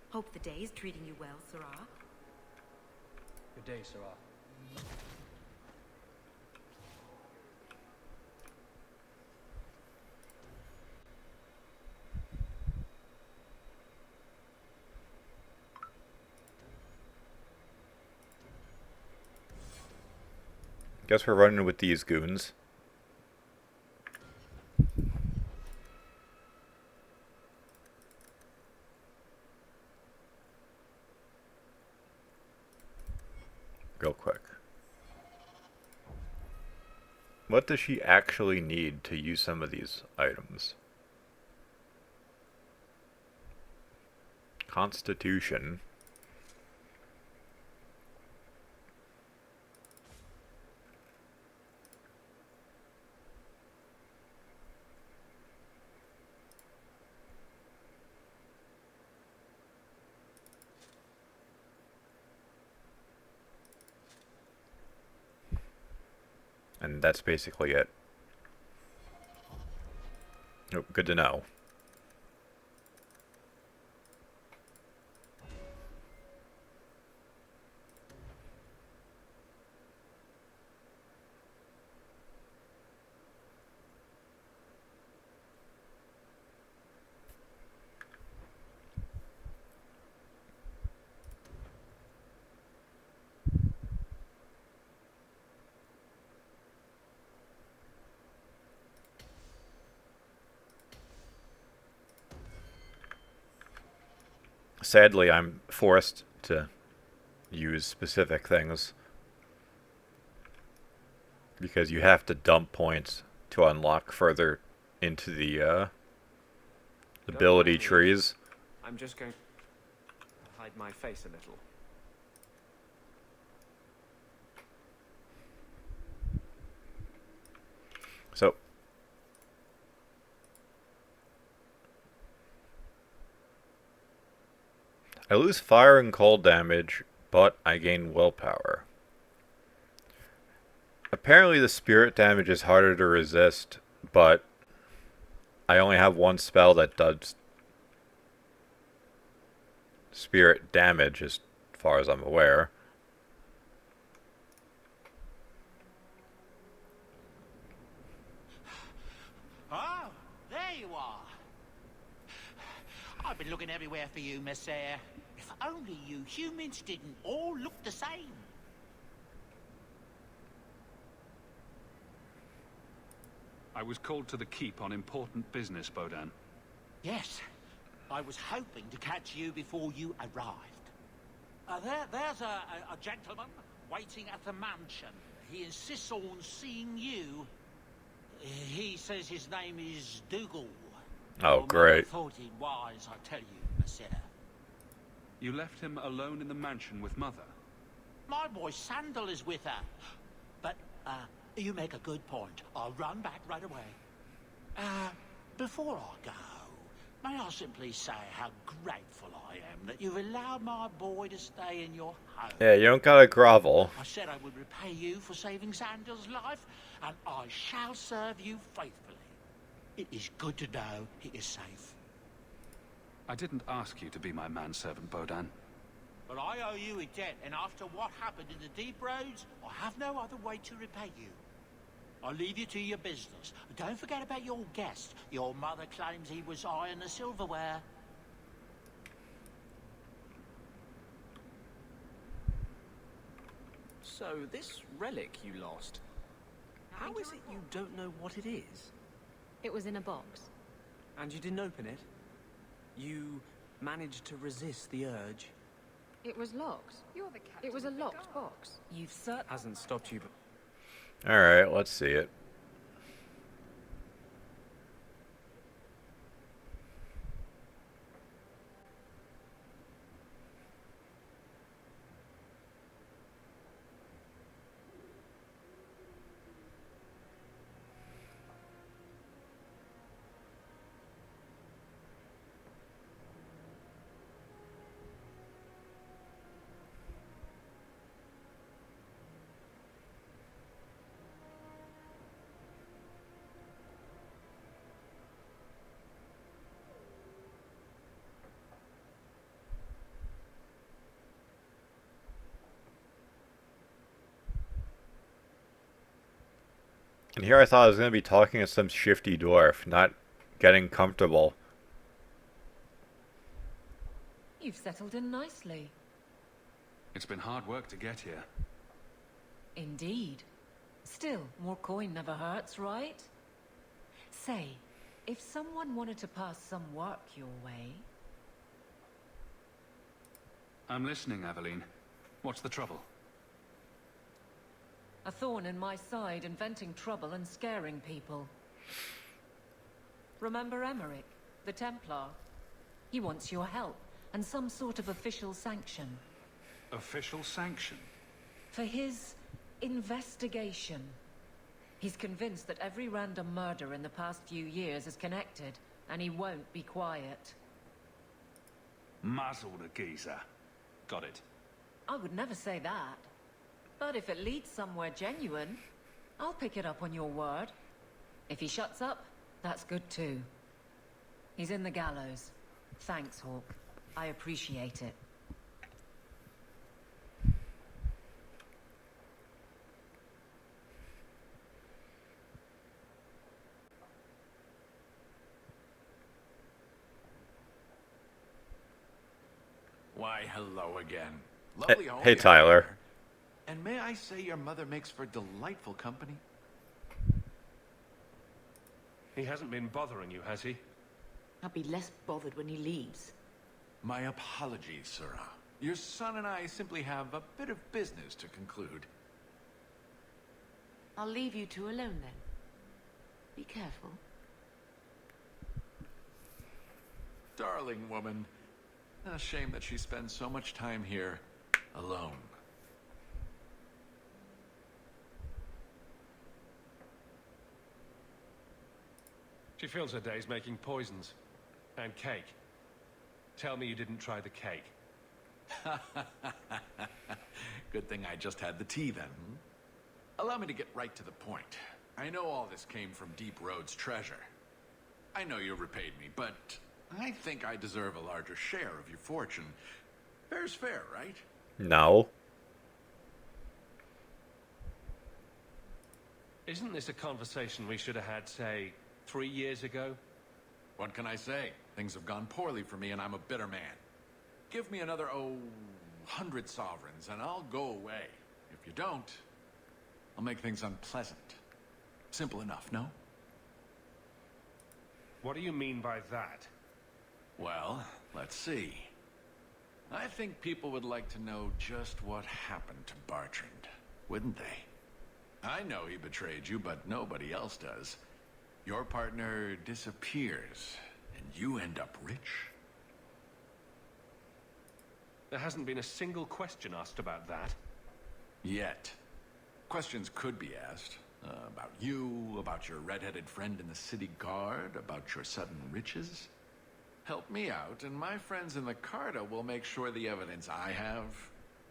Hope the day's treating you well, Sarah. Good day, Sarah. Guess we're running with these goons. Real quick. What does she actually need to use some of these items? Constitution. And that's basically it. Oh, good to know. Sadly, I'm forced to use specific things because you have to dump points to unlock further into the ability trees. I'm just going to hide my face a little. So, I lose fire and cold damage, but I gain willpower. Apparently the spirit damage is harder to resist, but I only have one spell that does spirit damage as far as I'm aware. Oh, there you are. I've been looking everywhere for you, Messiah. If only you humans didn't all look the same. I was called to the keep on important business, Bodan. Yes, I was hoping to catch you before you arrived. There's a gentleman waiting at the mansion. He insists on seeing you. He says his name is Dougal. Oh, great. I thought it wise, I tell you, Messiah. You left him alone in the mansion with Mother? My boy Sandal is with her. But, you make a good point. I'll run back right away. Before I go, may I simply say how grateful I am that you've allowed my boy to stay in your home. Yeah, you don't gotta grovel. I said I would repay you for saving Sandal's life, and I shall serve you faithfully. It is good to know he is safe. I didn't ask you to be my manservant, Bodan. But I owe you a debt, and after what happened in the deep roads, I have no other way to repay you. I'll leave you to your business. Don't forget about your guest. Your mother claims he was eyeing the silverware. So, this relic you lost, how is it you don't know what it is? It was in a box. And you didn't open it? You managed to resist the urge? It was locked. It was a locked box. You've certainly hasn't stopped you. Alright, let's see it. And here I thought I was going to be talking to some shifty dwarf, not getting comfortable. You've settled in nicely. It's been hard work to get here. Indeed. Still, more coin never hurts, right? Say, if someone wanted to pass some work your way... I'm listening, Aveline. What's the trouble? A thorn in my side, inventing trouble and scaring people. Remember Emmerich, the Templar? He wants your help, and some sort of official sanction. Official sanction? For his investigation. He's convinced that every random murder in the past few years is connected, and he won't be quiet. Muzzle the geezer. Got it. I would never say that. But if it leads somewhere genuine, I'll pick it up on your word. If he shuts up, that's good too. He's in the gallows. Thanks, Hawk. I appreciate it. Why, hello again. Lovely home Hey, you Tyler. have here. And may I say your mother makes for delightful company? He hasn't been bothering you, has he? I'll be less bothered when he leaves. My apologies, Sarah. Your son and I simply have a bit of business to conclude. I'll leave you two alone then. Be careful. Darling woman. A shame that she spends so much time here alone. She fills her days making poisons. And cake. Tell me you didn't try the cake. Good thing I just had the tea then. Allow me to get right to the point. I know all this came from Deep Road's treasure. I know you repaid me, but I think I deserve a larger share of your fortune. Fair's fair, right? No. Isn't this a conversation we should have had, say, 3 years ago? What can I say? Things have gone poorly for me and I'm a bitter man. Give me another, 100 sovereigns and I'll go away. If you don't, I'll make things unpleasant. Simple enough, no? What do you mean by that? Well, let's see. I think people would like to know just what happened to Bartrand, wouldn't they? I know he betrayed you, but nobody else does. Your partner disappears, and you end up rich. There hasn't been a single question asked about that. Yet. Questions could be asked. About you, about your red-headed friend in the city guard, about your sudden riches. Help me out, and my friends in the Carta will make sure the evidence I have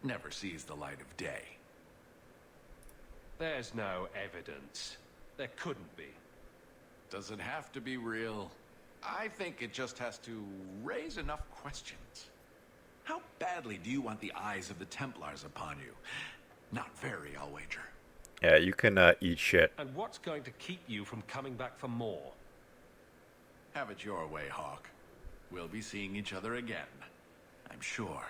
never sees the light of day. There's no evidence. There couldn't be. Does it have to be real? I think it just has to raise enough questions. How badly do you want the eyes of the Templars upon you? Not very, I'll wager. Yeah, you can eat shit. And what's going to keep you from coming back for more? Have it your way, Hawk. We'll be seeing each other again, I'm sure.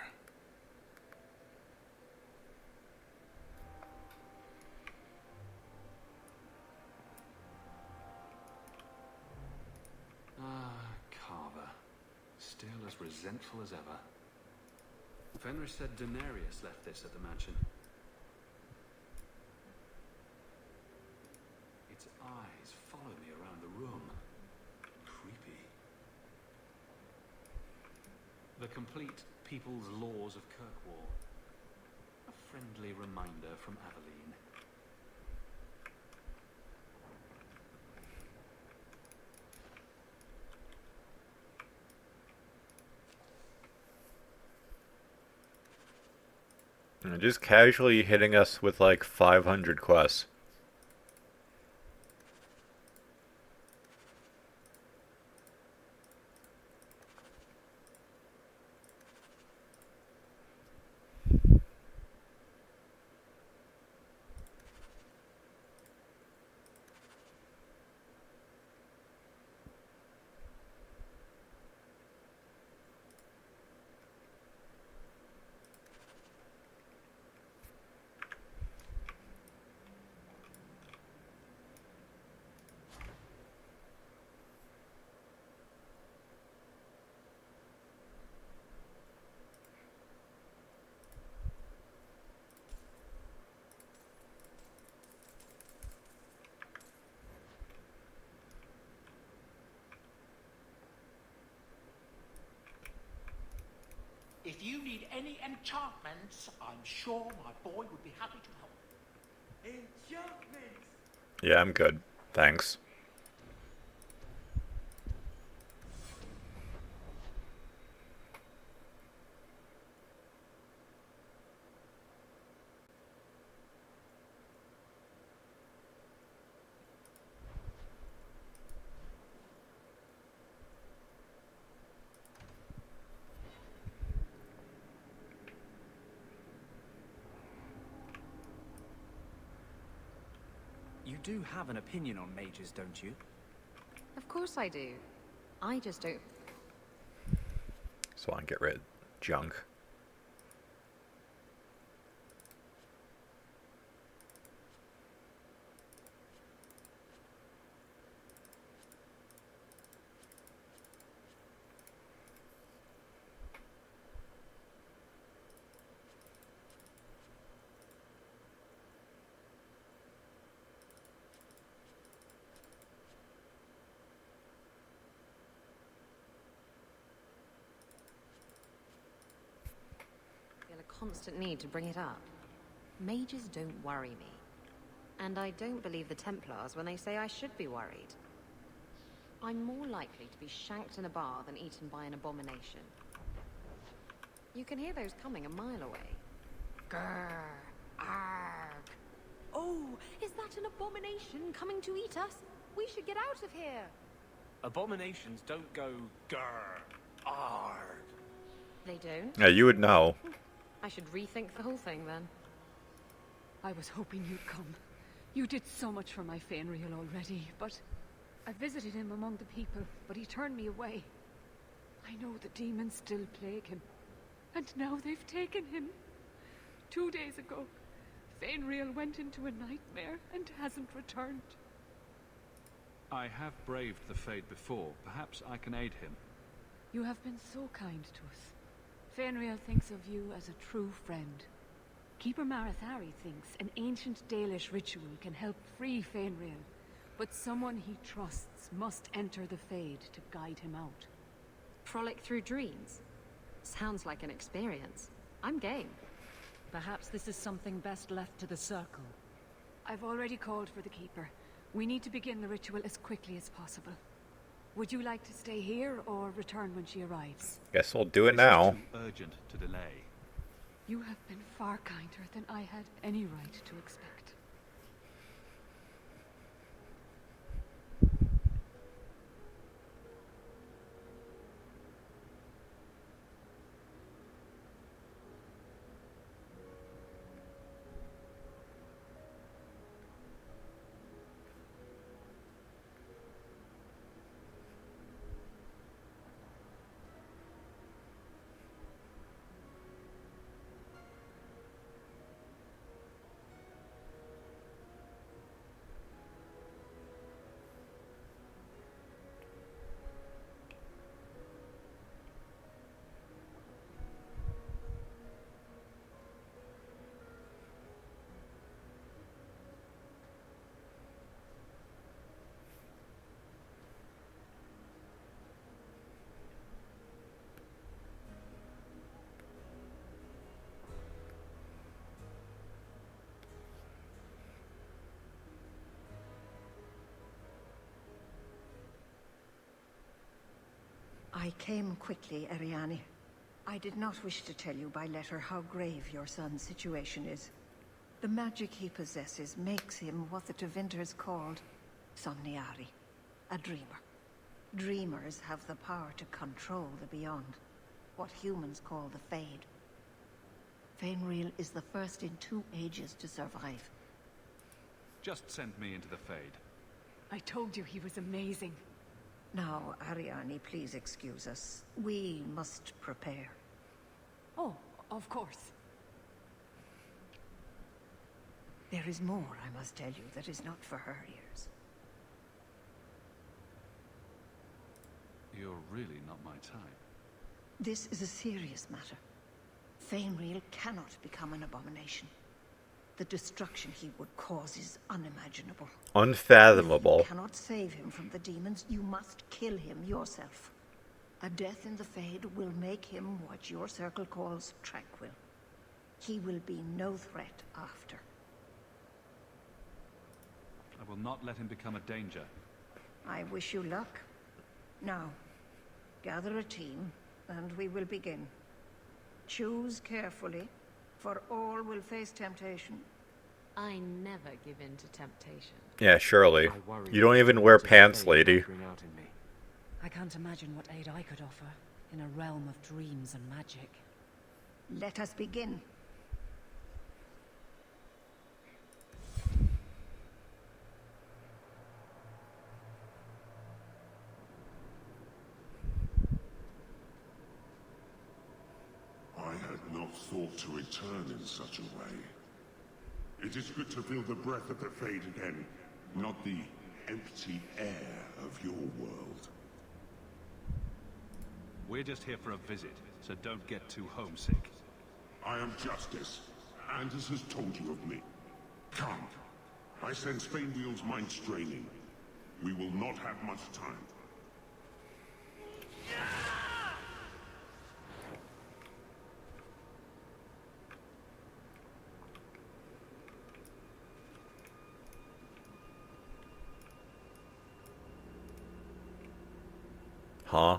Carver. Still as resentful as ever. Fenris said Daenerys left this at the mansion. Its eyes follow me around the room. Creepy. The complete People's Laws of Kirkwall. A friendly reminder from Aveline. Just casually hitting us with like 500 quests. If you need any enchantments, I'm sure my boy would be happy to help. Enchantments? Yeah, I'm good. Thanks. You do have an opinion on mages, don't you? Of course I do. I just don't... So I can get rid of junk. constant need to bring it up. Mages don't worry me. And I don't believe the Templars when they say I should be worried. I'm more likely to be shanked in a bar than eaten by an abomination. You can hear those coming a mile away. Grrr, arg. Oh, is that an abomination coming to eat us? We should get out of here. Abominations don't go grrr, arg. They don't? Yeah, you would know. I should rethink the whole thing then. I was hoping you'd come. You did so much for my Fenrir already, but I visited him among the people, but he turned me away. I know the demons still plague him, and now they've taken him. 2 days ago, Fenrir went into a nightmare and hasn't returned. I have braved the Fade before. Perhaps I can aid him. You have been so kind to us. Fenrir thinks of you as a true friend. Keeper Marathari thinks an ancient Dalish ritual can help free Fenrir, but someone he trusts must enter the Fade to guide him out. Frolic through dreams? Sounds like an experience. I'm game. Perhaps this is something best left to the Circle. I've already called for the Keeper. We need to begin the ritual as quickly as possible. Would you like to stay here or return when she arrives? Guess we'll do it now. This is too urgent to delay. You have been far kinder than I had any right to expect. I came quickly, Ariane. I did not wish to tell you by letter how grave your son's situation is. The magic he possesses makes him what the Tevinters called Somniari, a dreamer. Dreamers have the power to control the beyond, what humans call the Fade. Fenrir is the first in 2 ages to survive. Just send me into the Fade. I told you he was amazing. Now, Ariane, please excuse us. We must prepare. Oh, of course. There is more, I must tell you, that is not for her ears. You're really not my type. This is a serious matter. Fenrir cannot become an abomination. The destruction he would cause is unimaginable. Unfathomable. If you cannot save him from the demons, you must kill him yourself. A death in the Fade will make him what your circle calls tranquil. He will be no threat after. I will not let him become a danger. I wish you luck. Now, gather a team, and we will begin. Choose carefully, for all will face temptation. I never give in to temptation. Yeah, surely. You don't even wear pants, lady. I can't imagine what aid I could offer in a realm of dreams and magic. Let us begin. I had not thought to return in such a way. It is good to feel the breath of the Fade again, not the empty air of your world. We're just here for a visit, so don't get too homesick. I am Justice. Anders has told you of me. Come. I sense Fainwheel's mind straining. We will not have much time. Huh?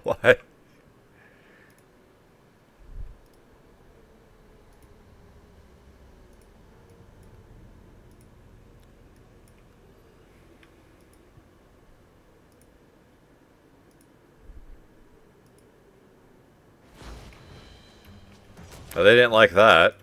What? Oh, they didn't like that.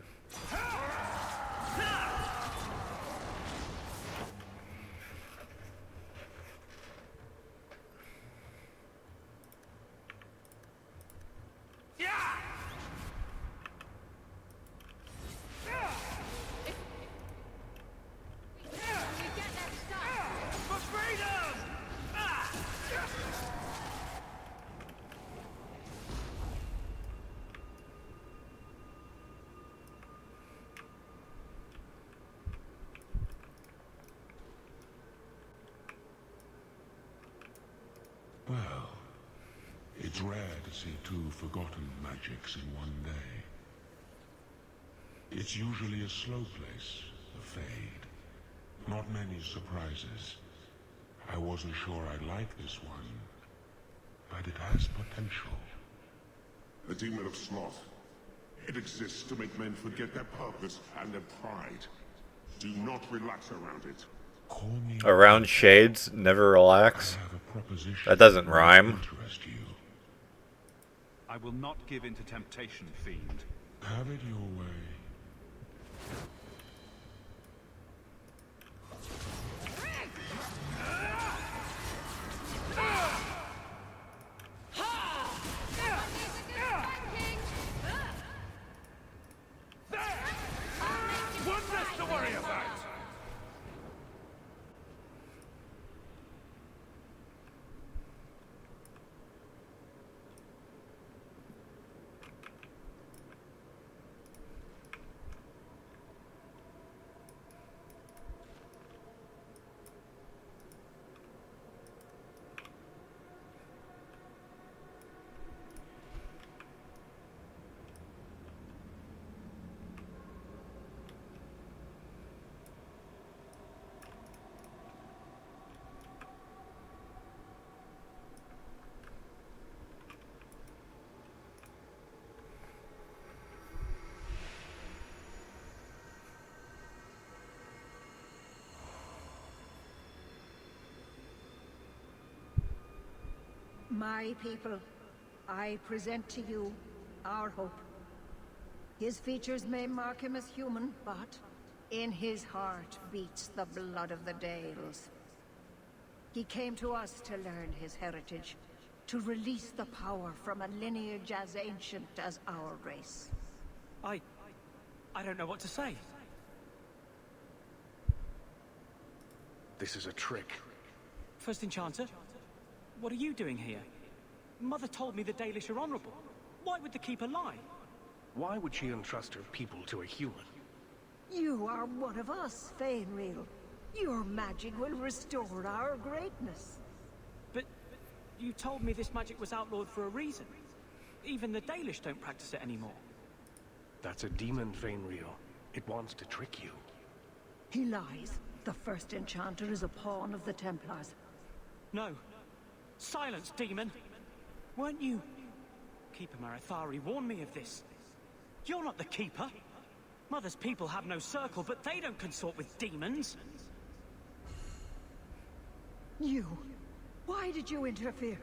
Well, it's rare to see two forgotten magics in one day. It's usually a slow place, a fade. Not many surprises. I wasn't sure I'd like this one, but it has potential. The demon of sloth. It exists to make men forget their purpose and their pride. Do not relax around it. Around shades, never relax. That doesn't rhyme. I will not give in to temptation, fiend. Have it your way. One less to worry about! My people, I present to you our hope. His features may mark him as human, but in his heart beats the blood of the Dales. He came to us to learn his heritage, to release the power from a lineage as ancient as our race. I don't know what to say. This is a trick. First Enchanter, what are you doing here? Mother told me the Dalish are honorable. Why would the Keeper lie? Why would she entrust her people to a human? You are one of us, Fainreal. Your magic will restore our greatness. But you told me this magic was outlawed for a reason. Even the Dalish don't practice it anymore. That's a demon, Fainreal. It wants to trick you. He lies. The first Enchanter is a pawn of the Templars. No. Silence, demon! Weren't you... Keeper Marathari warned me of this. You're not the Keeper. Mother's people have no circle, but they don't consort with demons. You... Why did you interfere?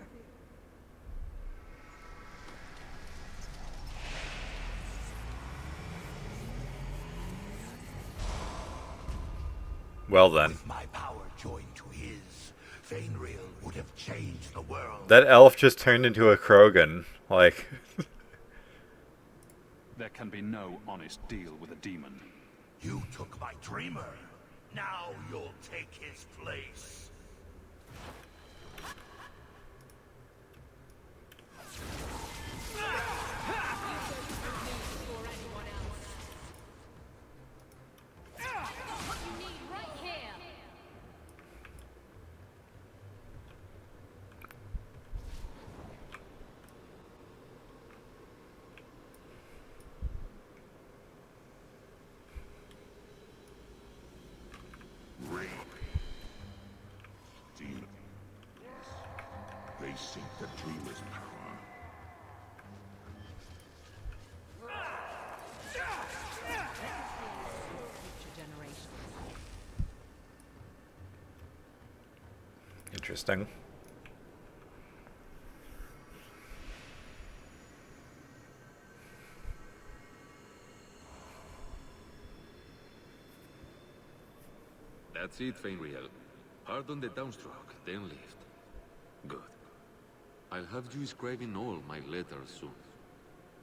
Well then. With my power joined to his, Fainreal would have changed the world. That elf just turned into a Krogan. Like... There can be no honest deal with a demon. You took my dreamer. Now you'll take his place. They seek the Dreamer's power. Interesting. That's it, Fenriel. Hard on the downstroke, then lift. Good. I'll have you scribing all my letters soon.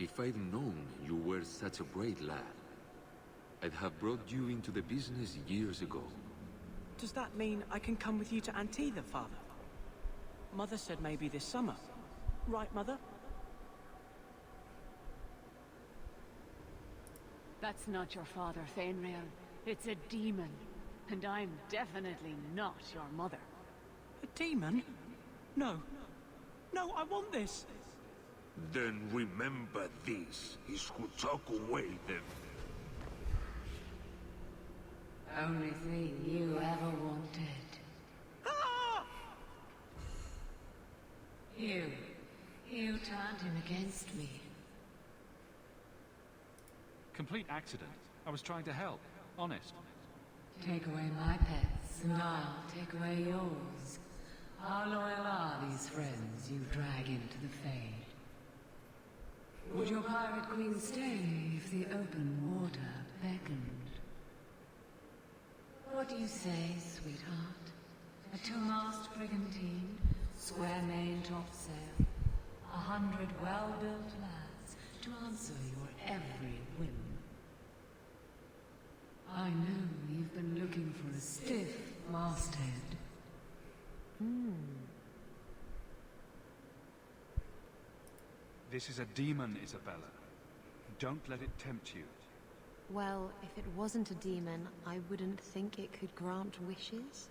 If I'd known you were such a brave lad, I'd have brought you into the business years ago. Does that mean I can come with you to Antitha, Father? Mother said maybe this summer. Right, Mother? That's not your father, Fenriel. It's a demon. And I'm definitely not your mother. A demon? No. No, I want this. Then remember this is who took away them. Only thing you ever wanted. Ah! You turned him against me. Complete accident. I was trying to help. Honest. Take away my pets, and I'll take away yours. How loyal are these friends you drag into the Fade? Would your pirate queen stay if the open water beckoned? What do you say, sweetheart? A two-mast brigantine, square main topsail, 100 well-built lads to answer your every whim. I know you've been looking for a stiff masthead. This is a demon, Isabella. Don't let it tempt you. Well, if it wasn't a demon, I wouldn't think it could grant wishes.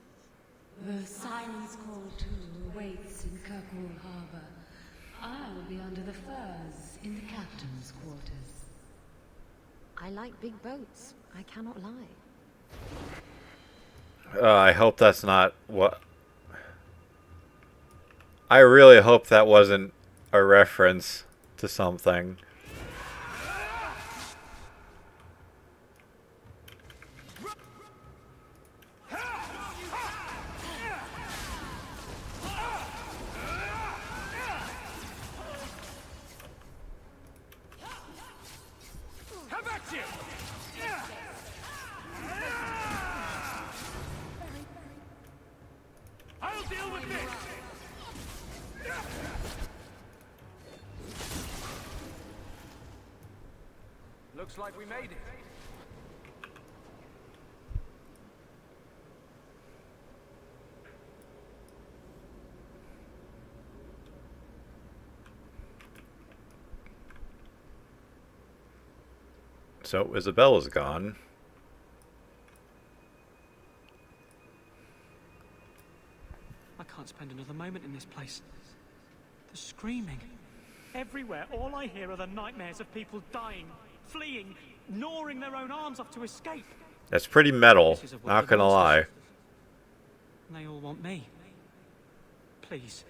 The Silence Call 2 awaits in Kirkwall Harbor. I'll be under the firs in the captain's quarters. I like big boats. I cannot lie. I hope that's not what... I really hope that wasn't a reference to something. How about you? I'll deal with this! Looks like we made it. So Isabella's gone. I can't spend another moment in this place. The screaming. Everywhere, all I hear are the nightmares of people dying, fleeing, gnawing their own arms off to escape. That's pretty metal, This is a not world of gonna lie. monsters. And they all want me. Please,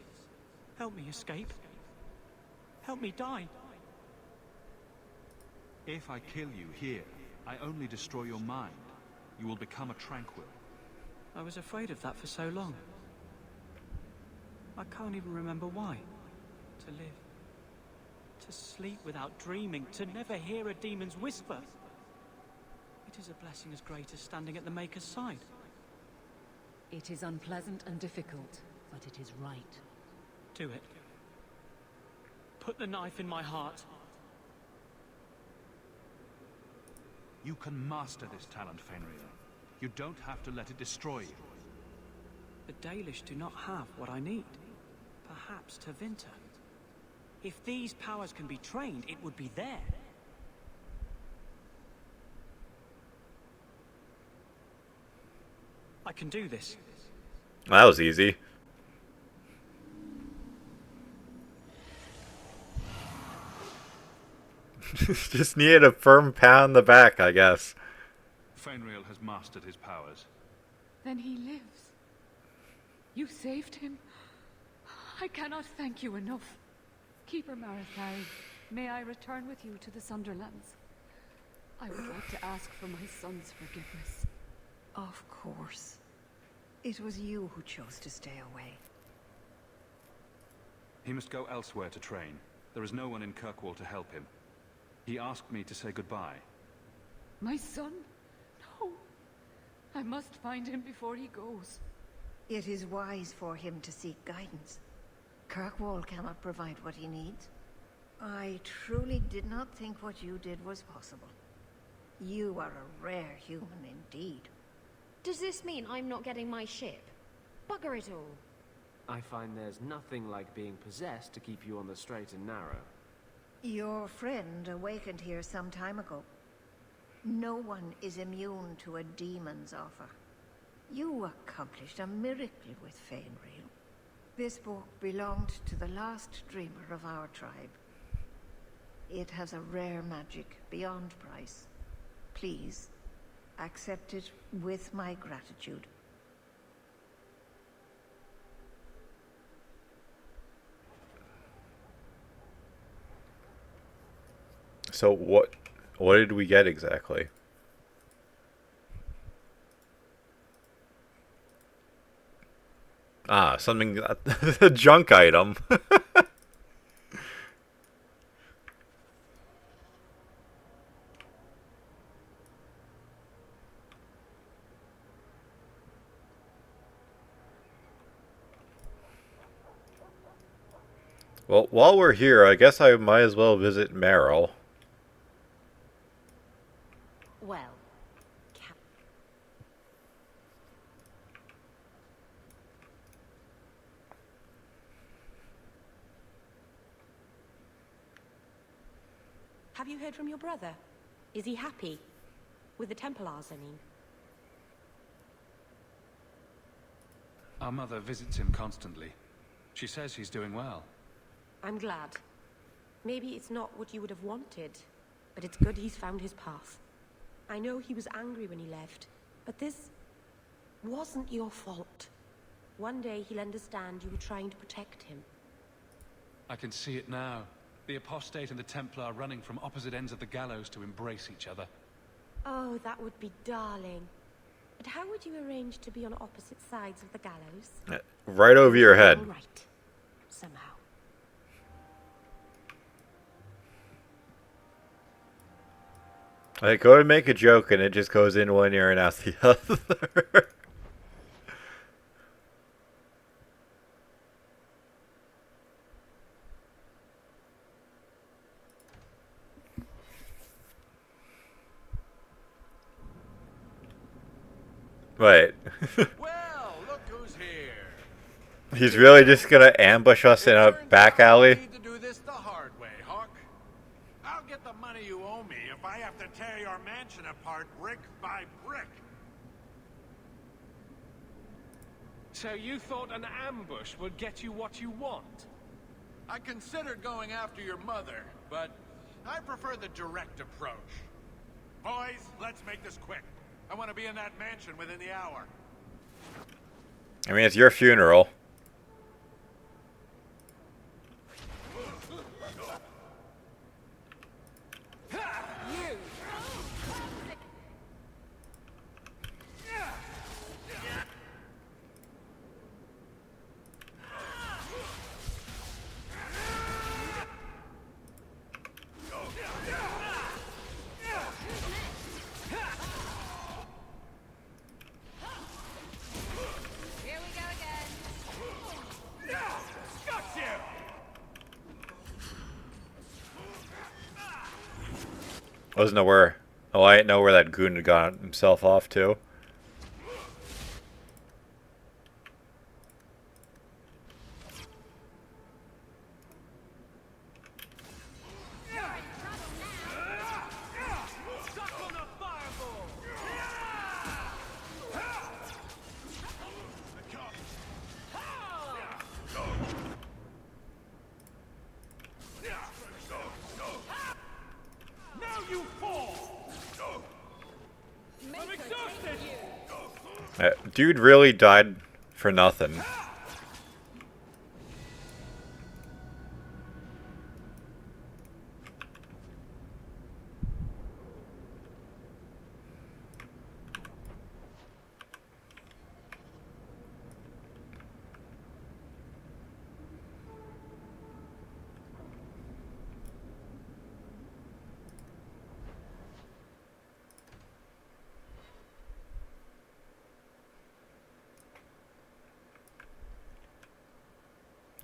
help me escape. Help me die. If I kill you here, I only destroy your mind. You will become a tranquil. I was afraid of that for so long. I can't even remember why. To live. To sleep without dreaming. To never hear a demon's whisper. It is a blessing as great as standing at the Maker's side. It is unpleasant and difficult, but it is right. Do it. Put the knife in my heart. You can master this talent, Fenrir. You don't have to let it destroy you. The Dalish do not have what I need. Perhaps Tevinter. If these powers can be trained, it would be there. I can do this. That was easy. Just needed a firm pound in the back, I guess. Fenrir has mastered his powers. Then he lives. You saved him. I cannot thank you enough. Keeper Marathari, may I return with you to the Sunderlands? I would like to ask for my son's forgiveness. Of course. It was you who chose to stay away. He must go elsewhere to train. There is no one in Kirkwall to help him. He asked me to say goodbye. My son? No. I must find him before he goes. It is wise for him to seek guidance. Kirkwall cannot provide what he needs. I truly did not think what you did was possible. You are a rare human indeed. Does this mean I'm not getting my ship? Bugger it all. I find there's nothing like being possessed to keep you on the straight and narrow. Your friend awakened here some time ago. No one is immune to a demon's offer. You accomplished a miracle with Fainreal. This book belonged to the last dreamer of our tribe. It has a rare magic beyond price. Please, accept it with my gratitude. So what did we get exactly? Ah, something, a junk item. Well, while we're here, I guess I might as well visit Meryl. Well, have you heard from your brother? Is he happy? With the Templars, I mean. Our mother visits him constantly. She says he's doing well. I'm glad. Maybe it's not what you would have wanted, but it's good he's found his path. I know he was angry when he left, but this wasn't your fault. One day he'll understand you were trying to protect him. I can see it now. The apostate and the Templar running from opposite ends of the gallows to embrace each other. Oh, that would be darling. But how would you arrange to be on opposite sides of the gallows? Right over your head. All right. Somehow. I go to make a joke and it just goes in one ear and out the other. Wait. Well, look who's here. He's really just gonna ambush us in a back alley? Need to do this the hard way, Hawk. I'll get the money you owe me if I have to tear your mansion apart brick by brick. So you thought an ambush would get you what you want? I considered going after your mother, but I prefer the direct approach. Boys, let's make this quick. I want to be in that mansion within the hour. I mean, it's your funeral. Wasn't aware. Oh, I didn't know where that goon had got himself off to. Dude really died for nothing.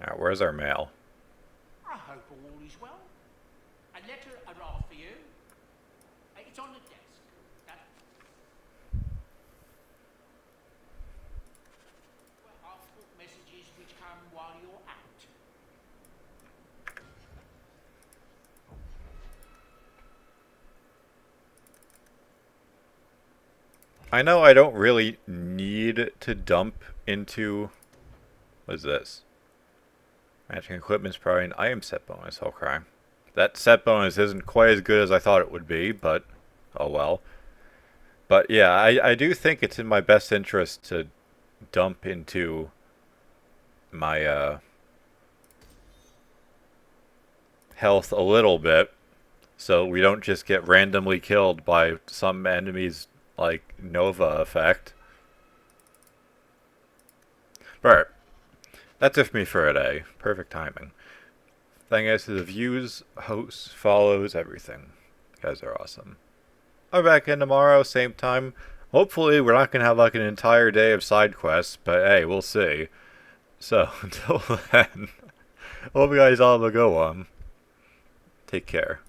Alright, where's our mail? I hope all is well. A letter arrived for you. It's on the desk. I'll put messages which come while you're out. I know I don't really need to dump into... What is this? Matching equipment's probably an item set bonus. Okay. That set bonus isn't quite as good as I thought it would be, but oh well. But yeah, I do think it's in my best interest to dump into my health a little bit, so we don't just get randomly killed by some enemy's like Nova effect. But that's it for me for today. Perfect timing. Thank you guys for the views, hosts, follows, everything. You guys are awesome. I'll be back in tomorrow, same time. Hopefully we're not going to have like an entire day of side quests, but hey, we'll see. So, until then, hope you guys all have a good one. Take care.